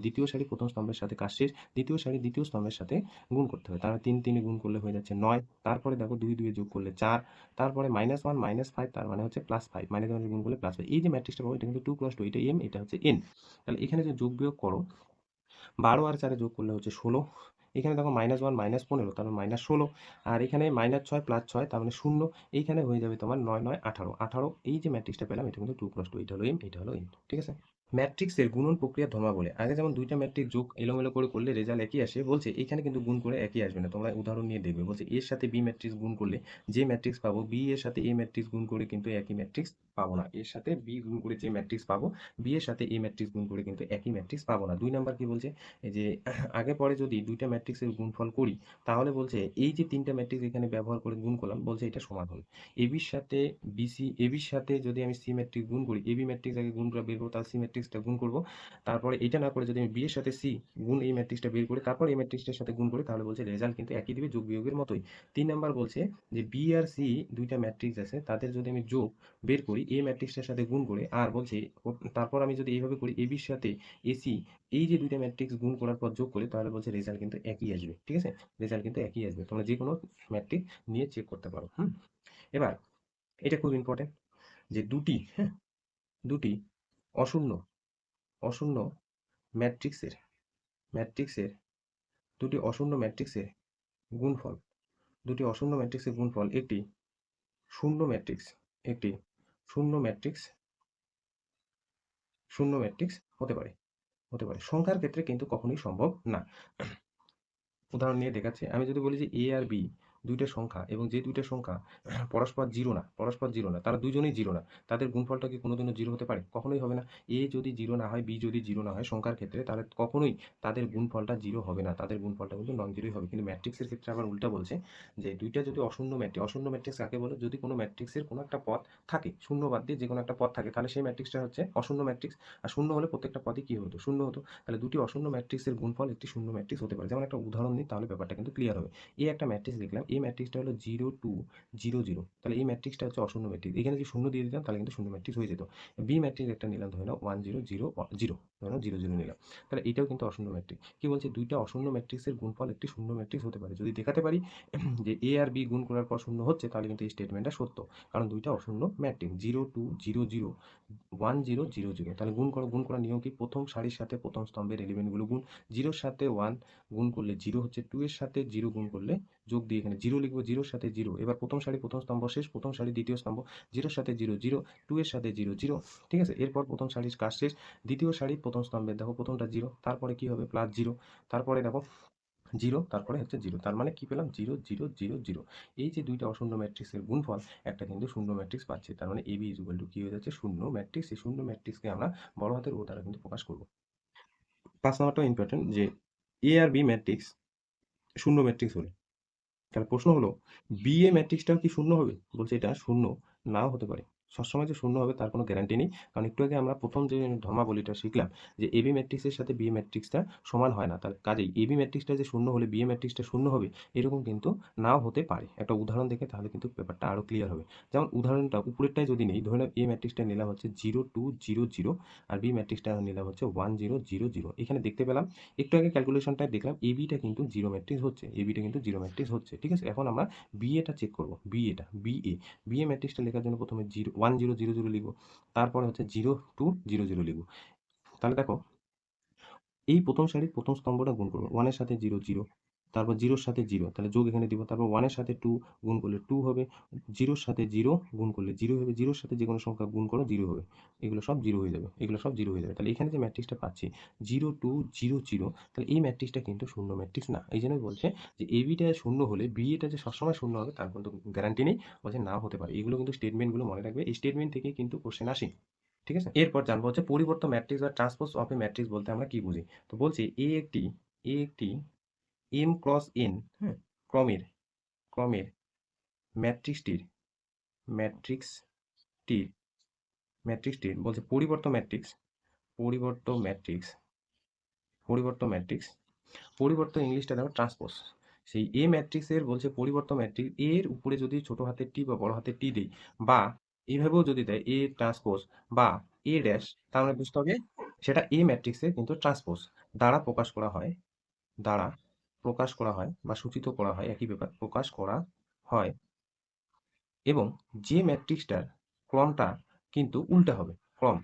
দ্বিতীয় সারি প্রথম স্তম্ভের সাথে কাজ শেষ। দ্বিতীয় সারি দ্বিতীয় স্তম্ভের সাথে গুণ করতে হবে। তাহলে 3 3 গুণ করলে হয়ে যাচ্ছে 9। তারপরে দেখো 2 2 যোগ করলে 4। তারপরে -1 -5, তার মানে হচ্ছে +5। -1 গুণ করলে +5। এই যে ম্যাট্রিক্সটা পাবো এটা কিন্তু 2 × 2, এটা m, এটা হচ্ছে n। তাহলে এখানে যে যোগ বিয়োগ করো, 12 আর 4 যোগ করলে হচ্ছে 16। এখানে দেখো -1 -15, তার মানে -16। আর এখানে -6 +6, তার মানে 0। এইখানে হয়ে যাবে তোমার 9 9 18। 18 এই যে ম্যাট্রিক্সটা পেলাম এটা কিন্তু 2 × 2, এটা হলো m, এটা হলো n। ঠিক আছে? ম্যাট্রিক্সের গুণন প্রক্রিয়া ধর্মাবলী। আগে যেমন 2টা ম্যাট্রিক্স যোগ এলোমেলো করে করলে রেজাল্ট একই আসে, বলছে এখানে কিন্তু গুণ করে একই আসবে না। তোমরা উদাহরণ নিয়ে দেখবে। বলছে এর সাথে বি ম্যাট্রিক্স গুণ করলে যে ম্যাট্রিক্স পাবো, বি এর সাথে এ ম্যাট্রিক্স গুণ করে কিন্তু একই ম্যাট্রিক্স পাবো না। এর সাথে বি গুণ করে যে ম্যাট্রিক্স পাবো, বি এর সাথে এ ম্যাট্রিক্স গুণ করে কিন্তু একই ম্যাট্রিক্স পাবো না। 2 নাম্বার কি বলছে, এই যে আগে পরে যদি 2টা ম্যাট্রিক্সের গুণফল করি, তাহলে বলছে এই যে 3টা ম্যাট্রিক্স এখানে ব্যবহার করে গুণ করলাম, বলছে এটা সমান হবে। এবির সাথে বিসি, এবির সাথে যদি আমি সি ম্যাট্রিক্স গুণ করি, এবি ম্যাট্রিক্স আগে গুণ করে বের করবো, তাহলে সি ম্যাট্রিক্সটা গুণ করবো। তারপরে এটা না করে যদি আমি বি এর সাথে সি গুণ এই ম্যাট্রিক্সটা বের করি, তারপর এই ম্যাট্রিক্সটার সাথে গুণ করি, তাহলে বলছে রেজাল্ট কিন্তু একই দিবে, যোগ বিয়োগের মতোই। 3 নাম্বার বলছে যে বি আর সি 2টা ম্যাট্রিক্স আছে, তাদের যদি আমি যোগ বের করি এই ম্যাট্রিক্সটার সাথে গুণ করে, আর বলছে তারপর আমি যদি এইভাবে করি এবির সাথে এসি, এই যে 2টা ম্যাট্রিক্স গুণ করার পর যোগ করি, তাহলে বলছে রেজাল্ট কিন্তু একই আসবে। ঠিক আছে? রেজাল্ট কিন্তু একই আসবে। তোমরা যে কোনো ম্যাট্রিক্স নিয়ে চেক করতে পারো। এবার এটা খুব ইম্পর্টেন্ট, যে দুটি অশূন্য অশূন্য ম্যাট্রিক্সের ম্যাট্রিক্সের দুটি অশূন্য ম্যাট্রিক্সের গুণফল দুটি অশূন্য ম্যাট্রিক্সের গুণফল একটি শূন্য ম্যাট্রিক্স একটি শূন্য ম্যাট্রিক্স শূন্য ম্যাট্রিক্স হতে পারে। সংখ্যার ক্ষেত্রে কিন্তু কখনোই সম্ভব না। উদাহরণ নিয়ে দেখাচ্ছি। আমি যদি বলি যে এ আর বি 2টা সংখ্যা, এবং যে 2টা সংখ্যা পরস্পর জিরো না, তারা দুজনেই জিরো না, তাদের গুণফলটা কি কোনোদিনও জিরো হতে পারে? কখনোই হবে না। এ যদি জিরো না হয়, বি যদি জিরো না হয় সংখ্যার ক্ষেত্রে, তাহলে কখনোই তাদের গুণফলটা জিরো হবে না, তাদের গুণফলটা কিন্তু নন জিরোই হবে। কিন্তু ম্যাট্রিক্সের ক্ষেত্রে আবার উল্টা বলছে, যে 2টা যদি অশূন্য ম্যাট্রিক্স কাকে বলে? যদি কোনো ম্যাট্রিক্সের কোনো একটা পদ থাকে, শূন্য বাদ দিয়ে যে কোনো একটা পদ থাকে, তাহলে সেই ম্যাট্রিক্সটা হচ্ছে অশূন্য ম্যাট্রিক্স। আর শূন্য হলে প্রত্যেকটা পদই কি হতো? শূন্য হতো। তাহলে দুটি অশূন্য ম্যাট্রিক্সের গুণফল একটি শূন্য ম্যাট্রিক্স হতে পারে। যেমন একটা উদাহরণ নিই, তাহলে ব্যাপারটা কিন্তু ক্লিয়ার হবে। এই একটা ম্যাট্রিক্স লিখলাম, এই ম্যাট্রিক্সটা হলো 0 2 0 0। তাহলে এই ম্যাট্রিক্সটা হচ্ছে অশূন্য ম্যাট্রিক্স। এখানে যদি শূন্য দিয়ে দিতাম তাহলে কিন্তু শূন্য ম্যাট্রিক্স হয়ে যেত। বি ম্যাট্রিক্স একটা নিলাম, ধরে নাও 1 0 0 0, ধরে নাও 0 0 নিলাম। তাহলে এটাও কিন্তু অশূন্য ম্যাট্রিক্স। কি বলছে? দুইটা অশূন্য ম্যাট্রিক্সের গুণফল একটি শূন্য ম্যাট্রিক্স হতে পারে। যদি দেখাতে পারি যে এ আর বি গুণ করার পর শূন্য হচ্ছে, তাহলে কিন্তু এই স্টেটমেন্টটা সত্য, কারণ দুইটা অশূন্য ম্যাট্রিক্স। 0 2 0 0 1 0 0 0। তাহলে গুণ করার নিয়ম কি? প্রথম সারির সাথে প্রথম স্তম্ভের এলিমেন্টগুলো গুণ। 0 এর সাথে 1 গুণ করলে 0 হচ্ছে, 2 এর সাথে 0 গুণ করলে, যোগ দিয়ে এখানে 0 লিখবো, 0 এর সাথে 0। এবার প্রথম সারি প্রথম স্তম্ভ শেষ, প্রথম সারি দ্বিতীয় স্তম্ভ, 0 এর সাথে 0 0, 2 এর সাথে 0 0। ঠিক আছে? এরপর প্রথম সারির কাজ শেষ, দ্বিতীয় সারি প্রথম স্তম্ভের দেখো প্রথমটা 0, তারপরে কি হবে? +0, তারপরে দেখো 0, তারপরে হচ্ছে 0। তার মানে কি পেলাম? 0 0 0 0। এই যে 2টা অশূন্য ম্যাট্রিক্সের গুণফল, একটা কিন্তু শূন্য ম্যাট্রিক্স পাচ্ছি। তার মানে AB = কি হয়ে যাচ্ছে? শূন্য ম্যাট্রিক্স। এই শূন্য ম্যাট্রিক্সকে আমরা বড় হাতের ও দ্বারা কিন্তু প্রকাশ করব। 5 নাম্বারটাও ইম্পর্টেন্ট, যে A আর B ম্যাট্রিক্স শূন্য ম্যাট্রিক্স হলে, তাহলে প্রশ্ন হলো বিএ ম্যাট্রিক্সটাও কি শূন্য হবে? বলছে এটা শূন্য নাও হতে পারে। সবসময় যে শূন্য হবে তার কোনো গ্যারান্টি নেই। কারণ একটু আগে আমরা প্রথম যে ধর্মাবলীটা শিখলাম, যে এবি ম্যাট্রিক্সের সাথে বিএ ম্যাট্রিক্সটা সমান হয় না। তার কাজেই এবি ম্যাট্রিক্সটা যে শূন্য হলে বিএ ম্যাট্রিক্সটা শূন্য হবে, এরকম কিন্তু নাও হতে পারে। একটা উদাহরণ দেখে তাহলে কিন্তু ব্যাপারটা আরো ক্লিয়ার হবে। যেমন উদাহরণটা উপরেরটাই যদি নেই, ধরে নাও এ ম্যাট্রিক্সটা নিলাম হচ্ছে 0 2 0 0, আর বি ম্যাট্রিক্সটা নিলাম হচ্ছে 1 0 0 0। এখানে দেখতে পেলাম, একটু আগে ক্যালকুলেশনটা দেখলাম, এবিটা কিন্তু জিরো ম্যাট্রিক্স হচ্ছে, এবিটা কিন্তু জিরো ম্যাট্রিক্স হচ্ছে। ঠিক আছে? এখন আমরা বিএটা চেক করব। বিএ ম্যাট্রিক্সটা লেখার জন্য প্রথমে 1 0 0 0 লিখব, তারপরে হচ্ছে 0 2 0 0 লিখব। তাহলে দেখো এই প্রথম সারির প্রথম স্তম্ভটা গুণ করবো, 1 এর সাথে 0 0, তারপর 0 এর সাথে 0, তাহলে যোগ এখানে দিব, তারপর 1 এর সাথে 2 গুণ করলে 2 হবে, 0 এর সাথে 0 গুণ করলে 0 হবে, 0 এর সাথে যে কোনো সংখ্যা গুণ করো 0 হবে, এগুলো সব 0 হয়ে যাবে, এগুলো সব 0 হয়ে যাবে। তাহলে এখানে যে ম্যাট্রিক্সটা পাচ্ছি 0 2 0 0, তাহলে এই ম্যাট্রিক্সটা কিন্তু শূন্য ম্যাট্রিক্স না। এই জন্যই বলছে যে এবিটা শূন্য হলে বিএটা যে সবসময় শূন্য হবে তার কিন্তু গ্যারান্টি নেই, বলছে নাও হতে পারে। এগুলো কিন্তু স্টেটমেন্টগুলো মনে রাখবে, এই স্টেটমেন্ট থেকেই কিন্তু কোশ্চেন আসে। ঠিক আছে, এরপর জানবো হচ্ছে পরিবর্ত ম্যাট্রিক্স বা ট্রান্সপোজ অফ এ ম্যাট্রিক্স বলতে আমরা কি বুঝি। তো বলছি এ একটি এম ক্রস এন, হ্যাঁ, ক্রমের ক্রমের ম্যাট্রিক্সটির ম্যাট্রিক্সটির ম্যাট্রিক্সটির বলছে পরিবর্ত ম্যাট্রিক্স পরিবর্ত ম্যাট্রিক্স পরিবর্ত ইংলিশটা দেখো ট্রান্সপোজ। সেই এ ম্যাট্রিক্সের বলছে পরিবর্ত ম্যাট্রিক্স এর উপরে যদি ছোট হাতের টি বা বড় হাতের টি দেই, বা এইভাবেও যদি দেয় এ ট্রান্সপোজ বা এ ড্যাশ, তার মানে বুঝতে হবে সেটা এ ম্যাট্রিক্সের কিন্তু ট্রান্সপোজ দ্বারা প্রকাশ করা হয়, দ্বারা প্রকাশ করা হয় বা সূচিত করা হয়, একই ব্যাপার, প্রকাশ করা হয়। এবং যে ম্যাট্রিক্সটার ক্রমটা কিন্তু উল্টা হবে, ক্রম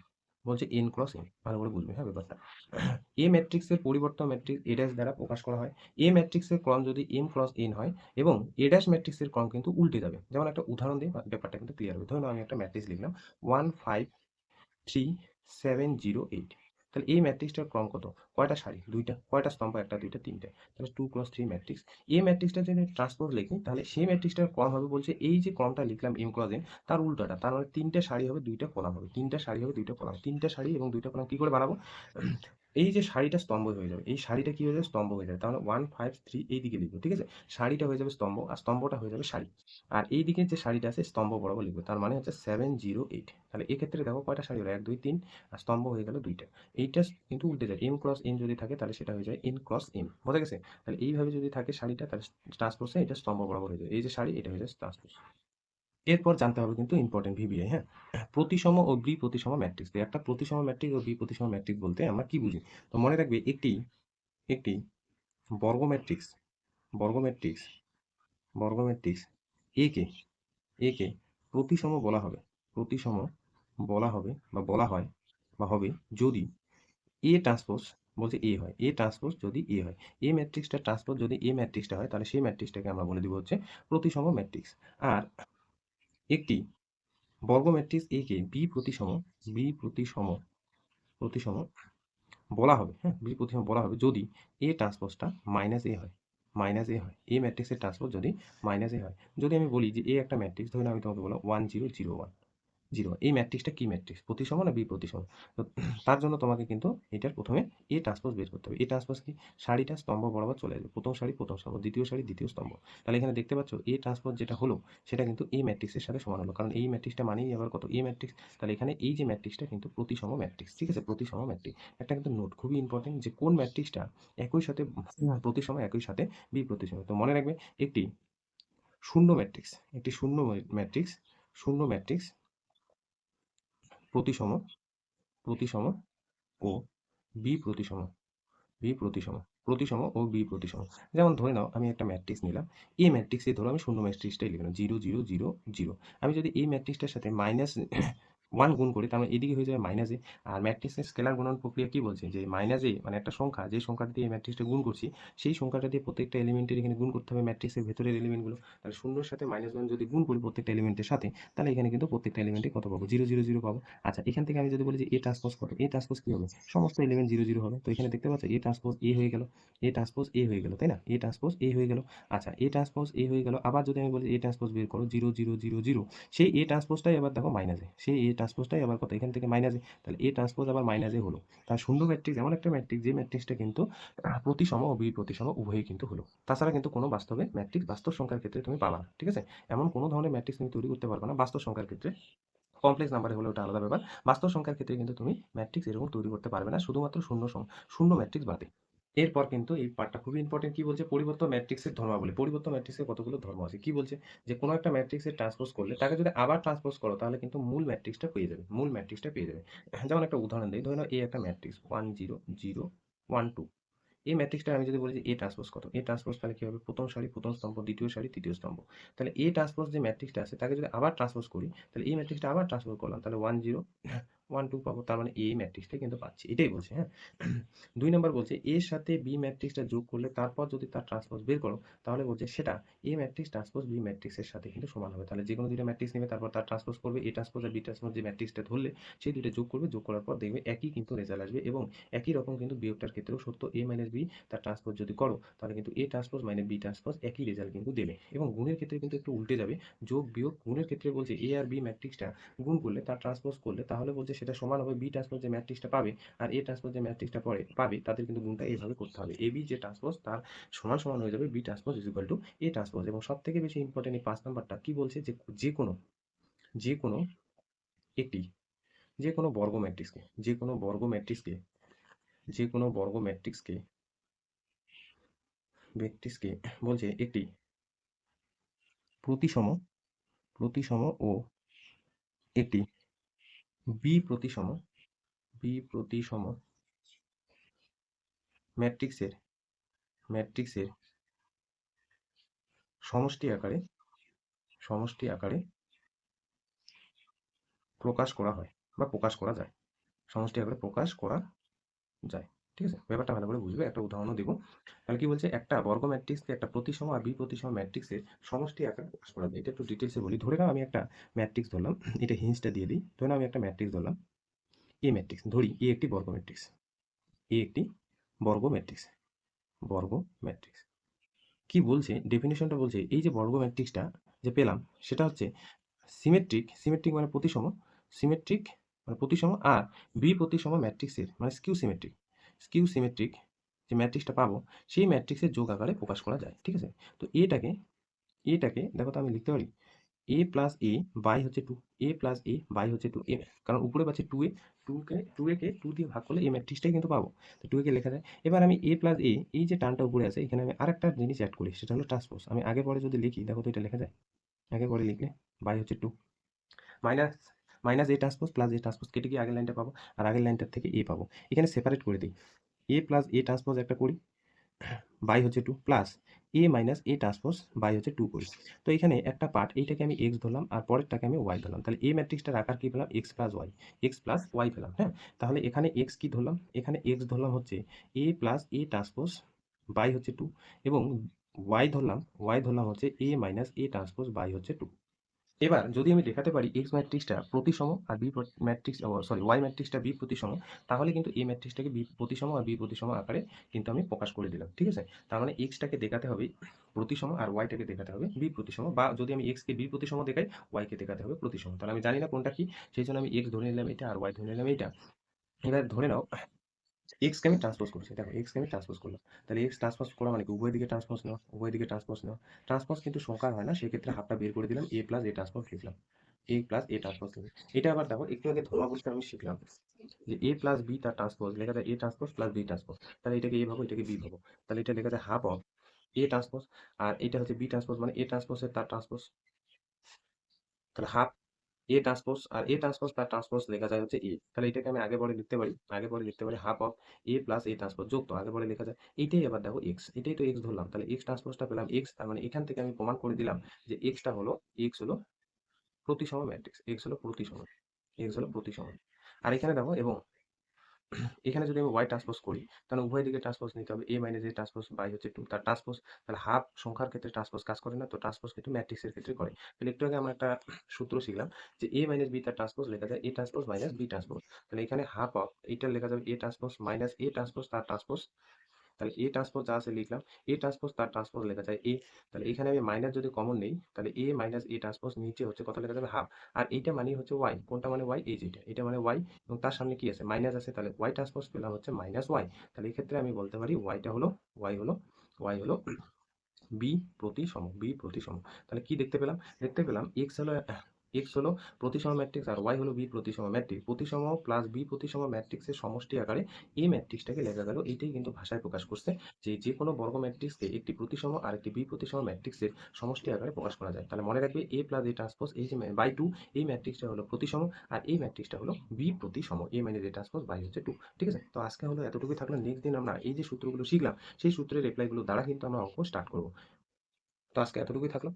বলছে এন ক্রস এন, ভালো করে বুঝবে হ্যাঁ ব্যাপারটা। এ ম্যাট্রিক্সের পরিবর্তন ম্যাট্রিক্স এ ড্যাশ দ্বারা প্রকাশ করা হয়। এ ম্যাট্রিক্সের ক্রম যদি এম ক্রস এন হয় এবং এ ড্যাশ ম্যাট্রিক্সের ক্রম কিন্তু উল্টে যাবে। যেমন একটা উদাহরণ দিই, ব্যাপারটা কিন্তু ক্লিয়ার হবে। ধরুন আমি একটা ম্যাট্রিক্স লিখলাম 1 5 3 7 0 8, তাহলে এই ম্যাট্রিক্সটার ক্রম কত, কয়টা সারি, দুইটা, কয়টা স্তম্ভ, একটা দুইটা তিনটে, তাহলে 2 ক্রস 3 ম্যাট্রিক্স। এই ম্যাট্রিক্সটা যদি ট্রান্সপোজ লিখি তাহলে সেই ম্যাট্রিক্সটার ক্রম হবে বলছে এই যে ক্রমটা লিখলাম এম ক্রস এন তার উল্টাটা, তার মানে তিনটে সারি হবে দুইটা কলাম হবে, তিনটা সারি হবে দুইটা কলাম, তিনটা সারি এবং দুইটা কলাম কি করে বানাবো, এই যে সারিটা স্তম্ভ হয়ে যাবে, এই সারিটা কি হয়ে যাবে, স্তম্ভ হয়ে যাবে। তাহলে 1 5 3 এই দিকে লিখবো, ঠিক আছে, সারিটা হয়ে যাবে স্তম্ভ আর স্তম্ভটা হয়ে যাবে সারি, আর এই দিকে যে সারিটা আছে স্তম্ভ বরাবর লিখবো, তার মানে হচ্ছে 7 0 8। তাহলে এক্ষেত্রে দেখো কয়টা সারি হলো, 1 2 3, আর স্তম্ভ হয়ে গেল দুইটা। এইটা কিন্তু উল্টে যায়, এম ক্রস এন যদি থাকে তাহলে সেটা হয়ে যায় এন ক্রস এম, বোঝা গেছে। তাহলে এইভাবে যদি থাকে সারিটা তাহলে ট্রান্সপোজে এটা স্তম্ভ বরাবর হয়ে যায়, এই যে সারি এটা হয়ে যায় ট্রান্সপোজ। এরপর জানতে হবে কিন্তু ইম্পর্টেন্ট ভিবিআই, হ্যাঁ, প্রতিসম ও বি প্রতিসম ম্যাট্রিক্স। একটা প্রতিসম ম্যাট্রিক্স ও বি প্রতিসম ম্যাট্রিক্স বলতে আমরা কি বুঝি। তো মনে রাখবে একটি একটি বর্গ ম্যাট্রিক্স বর্গ ম্যাট্রিক্স বর্গ ম্যাট্রিক্স একে একে প্রতিসম বলা হবে, প্রতিসম বলা হবে বা বলা হয় বা হবে যদি এ ট্রান্সপোজ বলছে এ হয়, এ ট্রান্সপোজ যদি এ হয়, এ ম্যাট্রিক্সটা ট্রান্সপোজ যদি এ ম্যাট্রিক্সটা হয় তাহলে সেই ম্যাট্রিক্সটাকে আমরা বলে দিব হচ্ছে প্রতিসম ম্যাট্রিক্স। আর একটি বর্গ ম্যাট্রিক্স এ কে বি প্রতিসম প্রতিসম বলা হবে, হ্যাঁ, বি প্রতিসম বলা হবে যদি এ ট্রান্সপোজটা মাইনাস এ হয়, মাইনাস এ হয়, এ ম্যাট্রিক্সের ট্রান্সপোজ যদি মাইনাস এ হয়। যদি আমি বলি যে এ একটা ম্যাট্রিক্স, ধরুন আমি তোমাকে বললাম 1 0 0 1 0, এই ম্যাট্রিক্সটা কি ম্যাট্রিক্স, প্রতিসম না বি প্রতিসম। তো তার জন্য তোমাকে কিন্তু এটার প্রথমে এ ট্রান্সপোজ বের করতে হবে। এ ট্রান্সপোজ কি, সারিটা স্তম্ভ বরাবর চলে যাবে, প্রথম সারি প্রথম স্তম্ভ, দ্বিতীয় সারি দ্বিতীয় স্তম্ভ। তাহলে এখানে দেখতে পাচ্ছ এ ট্রান্সপোজ যেটা হলো সেটা কিন্তু এই ম্যাট্রিক্সের সাথে সমান হলো, কারণ এই ম্যাট্রিক্সটা মানেই আবার কত, এ ম্যাট্রিক্স। তাহলে এখানে এই যে ম্যাট্রিক্সটা কিন্তু প্রতিসম ম্যাট্রিক্স, ঠিক আছে, প্রতিসম ম্যাট্রিক্স। একটা কিন্তু নোট খুবই ইম্পর্টেন্ট যে কোন ম্যাট্রিক্সটা একই সাথে প্রতিসম, একই সাথে বি প্রতিসম। তো মনে রাখবে একটি শূন্য ম্যাট্রিক্স, একটি ম্যাট্রিক্স শূন্য ম্যাট্রিক্স প্রতিসম প্রতিসম ও বি প্রতিসম, বি প্রতিসম, প্রতিসম ও বি প্রতিসম। যেমন ধরে নাও আমি একটা ম্যাট্রিক্স নিলাম, এই ম্যাট্রিক্সে ধরো আমি শূন্য ম্যাট্রিক্সটাই লিখলাম 0 0 0 0। আমি যদি এই ম্যাট্রিক্সটার সাথে মাইনাস 1 গুণ করি তার মানে এদিকে হয়ে যাবে মাইনাস এ। আর ম্যাট্রিক্সের স্কেলার গুণন প্রক্রিয়া কি বলছে যে মাইনাস এ মানে একটা সংখ্যা, যে সংখ্যাটা দিয়ে এই ম্যাট্রিক্সটা গুণ করছি সেই সংখ্যাটা দিয়ে প্রত্যেকটা এলিমেন্টের এখানে গুণ করতে হবে, ম্যাট্রিক্সের ভেতরের এলিমেন্টগুলো। তাহলে শূন্যর সাথে -1 যদি গুণ করি প্রত্যেকটা এলিমেন্টের সাথে, তাহলে এখানে কিন্তু প্রত্যেকটা এলিমেন্টে কত পাবো, 0 0 0 পাবো। আচ্ছা, এখান থেকে আমি যদি বলি যে এ ট্রান্সপোজ কত, এ ট্রান্সপোজ কি হবে, সমস্ত এলিমেন্ট 0 0 হবে। তো এখানে দেখতে পাচ্ছ এ ট্রান্সপোজ এ হয়ে গেল, এ ট্রান্সপোজ এ হয়ে গেল, তাই না, এ ট্রান্সপোজ এ হয়ে গেল। আচ্ছা, এ ট্রান্সপোজ এ হয়ে গেল। আবার যদি আমি বলি এ ট্রান্সপোজ বের করো 0 0 0 0, সেই এ ট্রান্সপোজটাই আবার দেখো মাইনাসে, সেই এ ট্রান্সপোজটাই আবার কত, এখান থেকে মাইনাসে, তাহলে এ ট্রান্সপোজ আবার মাইনাসে হলো। তার শূন্য ম্যাট্রিক্স এমন একটা ম্যাট্রিক্স যে ম্যাট্রিক্সটা কিন্তু প্রতিসম ও বিপ্রতিসম উভয়ই কিন্তু হলো। তাছাড়া কিন্তু কোনো বাস্তবে ম্যাট্রিক্স বাস্তব সংখ্যার ক্ষেত্রে তুমি পাবা না, ঠিক আছে, এমন কোনো ধরনের ম্যাট্রিক্স তুমি তৈরি করতে পারবে না বাস্তব সংখ্যার ক্ষেত্রে। কমপ্লেক্স নাম্বারে হলে ওটা আলাদা ব্যাপার। বাস্তব সংখ্যার ক্ষেত্রে কিন্তু তুমি ম্যাট্রিক্স এরকম তৈরি করতে পারবে না, শুধুমাত্র শূন্য ম্যাট্রিক্স বাদে। এরপর কিন্তু এই পার্টটা খুবই ইম্পর্টেন্ট, কি বলছে, পরিবর্ত ম্যাট্রিক্সের ধর্মাবলী। পরিবর্ত ম্যাট্রিক্সের কতগুলো ধর্ম আছে, কি বলছে, যে কোনো একটা ম্যাট্রিক্সের ট্রান্সপোজ করলে তাকে যদি আবার ট্রান্সপোজ করো তাহলে কিন্তু মূল ম্যাট্রিক্সটা পেয়ে যাবে, মূল ম্যাট্রিক্সটা পেয়ে যাবে। যেমন একটা উদাহরণ দিই, ধরে নাও এই একটা ম্যাট্রিক্স 1 0 0 1 2, এই ম্যাট্রিক্সটা আমি যদি বলি যে এ ট্রান্সপোজ কত, এ ট্রান্সপোজ তাহলে কি হবে, প্রথম সারি প্রথম স্তম্ভ, দ্বিতীয় সারি তৃতীয় স্তম্ভ। তাহলে এ ট্রান্সপোজ যে ম্যাট্রিক্সটা আছে তাকে যদি আবার ট্রান্সপোজ করি তাহলে এই ম্যাট্রিক্সটা আবার ট্রান্সপোজ করলাম, তাহলে 1 0 1 2 পাবো, তার মানে এ ম্যাট্রিক্সটা কিন্তু পাচ্ছি, এটাই বলছে। হ্যাঁ, 2 নাম্বার বলছে এর সাথে বি ম্যাট্রিক্সটা যোগ করলে তারপর যদি তার ট্রান্সপোজ বের করো, তাহলে বলছে সেটা এ ম্যাট্রিক্স ট্রান্সপোজ বি ম্যাট্রিক্সের সাথে কিন্তু সমান হবে। তাহলে যে কোনো দুইটা ম্যাট্রিক্স নেবে, তারপর তার ট্রান্সপোজ করবে, এ ট্রান্সপোজ আর বি ট্রান্সপোজ যে ম্যাট্রিক্সটা ধরলে সেই দুইটা যোগ করবে, যোগ করার পর দেখবে একই কিন্তু রেজাল্ট আসবে। এবং একই রকম কিন্তু বিয়োগটার ক্ষেত্রেও সত্য, এ মাইনাস বি তার ট্রান্সপোজ যদি করো, তাহলে কিন্তু A transpose minus B transpose একই রেজাল্ট কিন্তু দেবে। এবং গুণের ক্ষেত্রে কিন্তু একটু উল্টে যাবে, যোগ বিয়োগ গুণের ক্ষেত্রে বলছে এ আর বি ম্যাট্রিক্সটা গুণ করলে, তার ট্রান্সপোজ করলে, তাহলে বলছে সেটা সমান হবে বি ট্রান্সপোজ যে ম্যাট্রিক্সটা পাবে আর এ ট্রান্সপোজ যে ম্যাট্রিক্সটা পাবে, তাদের কিন্তু গুণটা এইভাবে করতে হবে। এ বি যে ট্রান্সপোজ তার সমান সমান হয়ে যাবে B transpose is equal to A transpose. এবং সব থেকে বেশি ইম্পর্টেন্ট এই 5 নাম্বারটা কি বলছে, যে যে কোনো একটি যে কোনো বর্গ ম্যাট্রিক্সকে যে কোনো বর্গ ম্যাট্রিক্সকে যে কোনো বর্গ ম্যাট্রিক্সকে বলছে একটি প্রতিসম প্রতিসম ও একটি বি প্রতিসম বি প্রতিসম ম্যাট্রিক্সের ম্যাট্রিক্সের সমষ্টি আকারে সমষ্টি আকারে প্রকাশ করা হয় বা প্রকাশ করা যায়, সমষ্টি আকারে প্রকাশ করা যায়। ঠিক আছে, ব্যাপারটা ভালো করে বুঝবে, একটা উদাহরণও দেবো। তাহলে কি বলছে, একটা বর্গ ম্যাট্রিক্সকে একটা প্রতিসম আর বি প্রতিসম ম্যাট্রিক্সের সমষ্টি আকারে প্রকাশ করা যায়। এটা একটু ডিটেলসে বলি। ধরে নাও আমি একটা ম্যাট্রিক্স ধরলাম, এটা হিন্সটা দিয়ে দিই। ধরে নাও আমি একটা ম্যাট্রিক্স ধরলাম, এ ম্যাট্রিক্স ধরি, এ একটি বর্গ ম্যাট্রিক্স, এ একটি বর্গ ম্যাট্রিক্স বর্গ ম্যাট্রিক্স কি বলছে, ডেফিনেশনটা বলছে এই যে বর্গ ম্যাট্রিক্সটা যে পেলাম, সেটা হচ্ছে সিমেট্রিক, সিমেট্রিক মানে প্রতিসম, সিমেট্রিক মানে প্রতিসম, আর বি প্রতিসম ম্যাট্রিক্সের মানে স্কিউ সিমেট্রিক যে ম্যাট্রিক্সটা পাবো, সেই ম্যাট্রিক্সের যোগ আকারে প্রকাশ করা যায়। ঠিক আছে, তো এটাকে দেখো তো আমি লিখতে পারি এ প্লাস এ বাই হচ্ছে two, A plus A by হচ্ছে টু, এ, কারণ উপরে পাচ্ছে টু এ, টু একে টু দিয়ে ভাগ করলে এই ম্যাট্রিক্সটাই কিন্তু পাবো। তো টু একে লেখা যায়। এবার আমি এ প্লাস এ, এই যে টার্মটা উপরে আছে, এখানে আমি আরেকটা জিনিস অ্যাড করি, সেটা হলো ট্রান্সপোজ। আমি আগে পরে যদি লিখি, দেখো তো এটা লেখা যায়, আগে পরে লিখলে বাই হচ্ছে two, minus minus A transpose plus A transpose কেটে গিয়ে আগের লাইনটা পাবো, আর আগের লাইনটার থেকে এ পাবো। এখানে সেপারেট করে দিই, এ প্লাস এ ট্রান্সপোজ একটা করি, বাই হচ্ছে two, plus A minus A transpose by হচ্ছে টু করি। তো এখানে একটা পার্ট, এইটাকে আমি এক্স ধরলাম আর পরেরটাকে আমি ওয়াই ধরলাম। তাহলে এ ম্যাট্রিক্সটার আকার কি পেলাম, এক্স প্লাস ওয়াই পেলাম। হ্যাঁ, তাহলে এখানে এক্স কি ধরলাম, এখানে এক্স ধরলাম হচ্ছে A plus A transpose by হচ্ছে টু, এবং ওয়াই ধরলাম হচ্ছে A minus A transpose by হচ্ছে টু। এবার যদি আমি দেখাতে পারি এক্স ম্যাট্রিক্সটা প্রতিসম আর বি ম্যাট্রিক্স, সরি ওয়াই ম্যাট্রিক্সটা বি প্রতিসম, তাহলে কিন্তু এই ম্যাট্রিক্সটাকে বি প্রতিসম আর বি প্রতিসম আকারে কিন্তু আমি প্রকাশ করে দিলাম। ঠিক আছে, তার মানে এক্সটাকে দেখাতে হবে প্রতিসম আর ওয়াইটাকে দেখাতে হবে বি প্রতিসম, বা যদি আমি এক্সকে বি প্রতিসম দেখাই, ওয়াইকে দেখাতে হবে প্রতিসম। তাহলে আমি জানি না কোনটা কি, সেই জন্য আমি এক্স ধরে নিলাম এটা আর ওয়াই ধরে নিলাম এইটা। এবার ধরে নাও এক্সকে আমি ট্রান্সপোজ করছি, দেখো এক্সকে আমি ট্রান্সপোজ করলাম। তাহলে এক্স ট্রান্সপোজ করা মানে কি, উভয় দিকে ট্রান্সপোজ নেওয়া, উভয় দিকে ট্রান্সপোজ নেওয়া। ট্রান্সপোজ কিন্তু সংখ্যার হয় না, সেক্ষেত্রে হাফটা বের করে দিলাম, এ প্লাস এ ট্রান্সপোজ লিখলাম, এ প্লাস এ ট্রান্সপোজ লিখলাম। এটা আবার দেখো একটু আগে ধর্মাবস্থা আমি শিখলাম যে এ প্লাস বি তার ট্রান্সপোজ লেখা যায় A transpose plus B transpose. তাহলে এটাকে এ ভাবো, এটাকে বি ভাবো, তাহলে এটা লেখা যায় হাফ অফ এ ট্রান্সপোজ, আর এটা হচ্ছে বি ট্রান্সপোজ মানে এ ট্রান্সপোজের তার ট্রান্সপোজ, তাহলে হাফ এ ট্রান্সপোজ, আর এ ট্রান্সপোজ তার ট্রান্সপোজ লেখা যায় হচ্ছে এ। তাহলে এটাকে আমি আগে পরে লিখতে পারি half of A plus A transpose, যোগ তো আগে পরে লেখা যায়। এইটাই আবার দেখো এক্স, এটাই তো এক্স ধরলাম, তাহলে এক্স ট্রান্সপোজটা পেলাম এক্স, তার মানে এখান থেকে আমি প্রমাণ করে দিলাম যে এক্স হলো প্রতিসম ম্যাট্রিক্স, এক্স হলো প্রতিসম। আর এখানে দেখো, এবং এখানে যদি আমি ওয়াই ট্রান্সপোজ করি, তাহলে উভয় দিকে ট্রান্সপোজ নিতে হবে, এ মাইনাস এ ট্রান্সপোজ বাই হচ্ছে টু তার ট্রান্সপোজ। তাহলে হাফ সংখ্যার ক্ষেত্রে ট্রান্সপোজ কাজ করে না, তো ট্রান্সপোজ কিন্তু ম্যাট্রিক্সের ক্ষেত্রে করে। তাহলে একটু আগে আমরা একটা সূত্র শিখলাম যে এ মাইনাস বি তার ট্রান্সপোজ লেখা যায় A transpose minus B transpose. তাহলে এখানে হাফ অফ এইটা লেখা যাবে A transpose minus A transpose তার ট্রান্সপোজ। তাহলে এ ট্রান্সপোজ যা আছে লিখলাম, এ ট্রান্সপোজ তার ট্রান্সপোজ লেখা যায় এ। তাহলে এখানে আমি মাইনাস যদি কমন নেই, তাহলে এ মাইনাস এ ট্রান্সপোজ নিচে হচ্ছে কত লেখা যাবে হাফ। আর এইটা মানে হচ্ছে ওয়াই, কোনটা মানে ওয়াই, এই যেটা এটা মানে ওয়াই, এবং তার সামনে কি আছে মাইনাস আছে, তাহলে ওয়াই ট্রান্সপোজ পেলাম হচ্ছে মাইনাস ওয়াই। তাহলে এই ক্ষেত্রে আমি বলতে পারি ওয়াই হলো বি প্রতিসম। তাহলে কি দেখতে পেলাম এক্স হলো প্রতিসম ম্যাট্রিক্স আর ওয়াই হলো বি প্রতিসম ম্যাট্রিক্স। প্রতিসম প্লাস বি প্রতিসম ম্যাট্রিক্সের সমষ্টি আকারে এই ম্যাট্রিক্সটাকে লেখা গেল। এইটাই কিন্তু ভাষায় প্রকাশ করছে যে যে কোনো বর্গ ম্যাট্রিক্সকে একটি প্রতিসম আর একটি বি প্রতিসম ম্যাট্রিক্সের সমষ্টি আকারে প্রকাশ করা যায়। তাহলে মনে রাখবে এ প্লাস এ ট্রান্সপোজ এই যে বাই টু, এই ম্যাট্রিক্সটা হলো প্রতিসম, আর এই ম্যাট্রিক্সটা হলো বি প্রতিসম, এ মাইনাস এ ট্রান্সপোজ বাই হচ্ছে টু। ঠিক আছে, তো আজকে হলো এতটুকুই থাকলো। নেক্সট দিন আমরা এই যে সূত্রগুলো শিখলাম, সেই সূত্রের রিপ্লাইগুলো দ্বারা কিন্তু আমরা অঙ্ক স্টার্ট করবো। তো আজকে এতটুকুই থাকলো।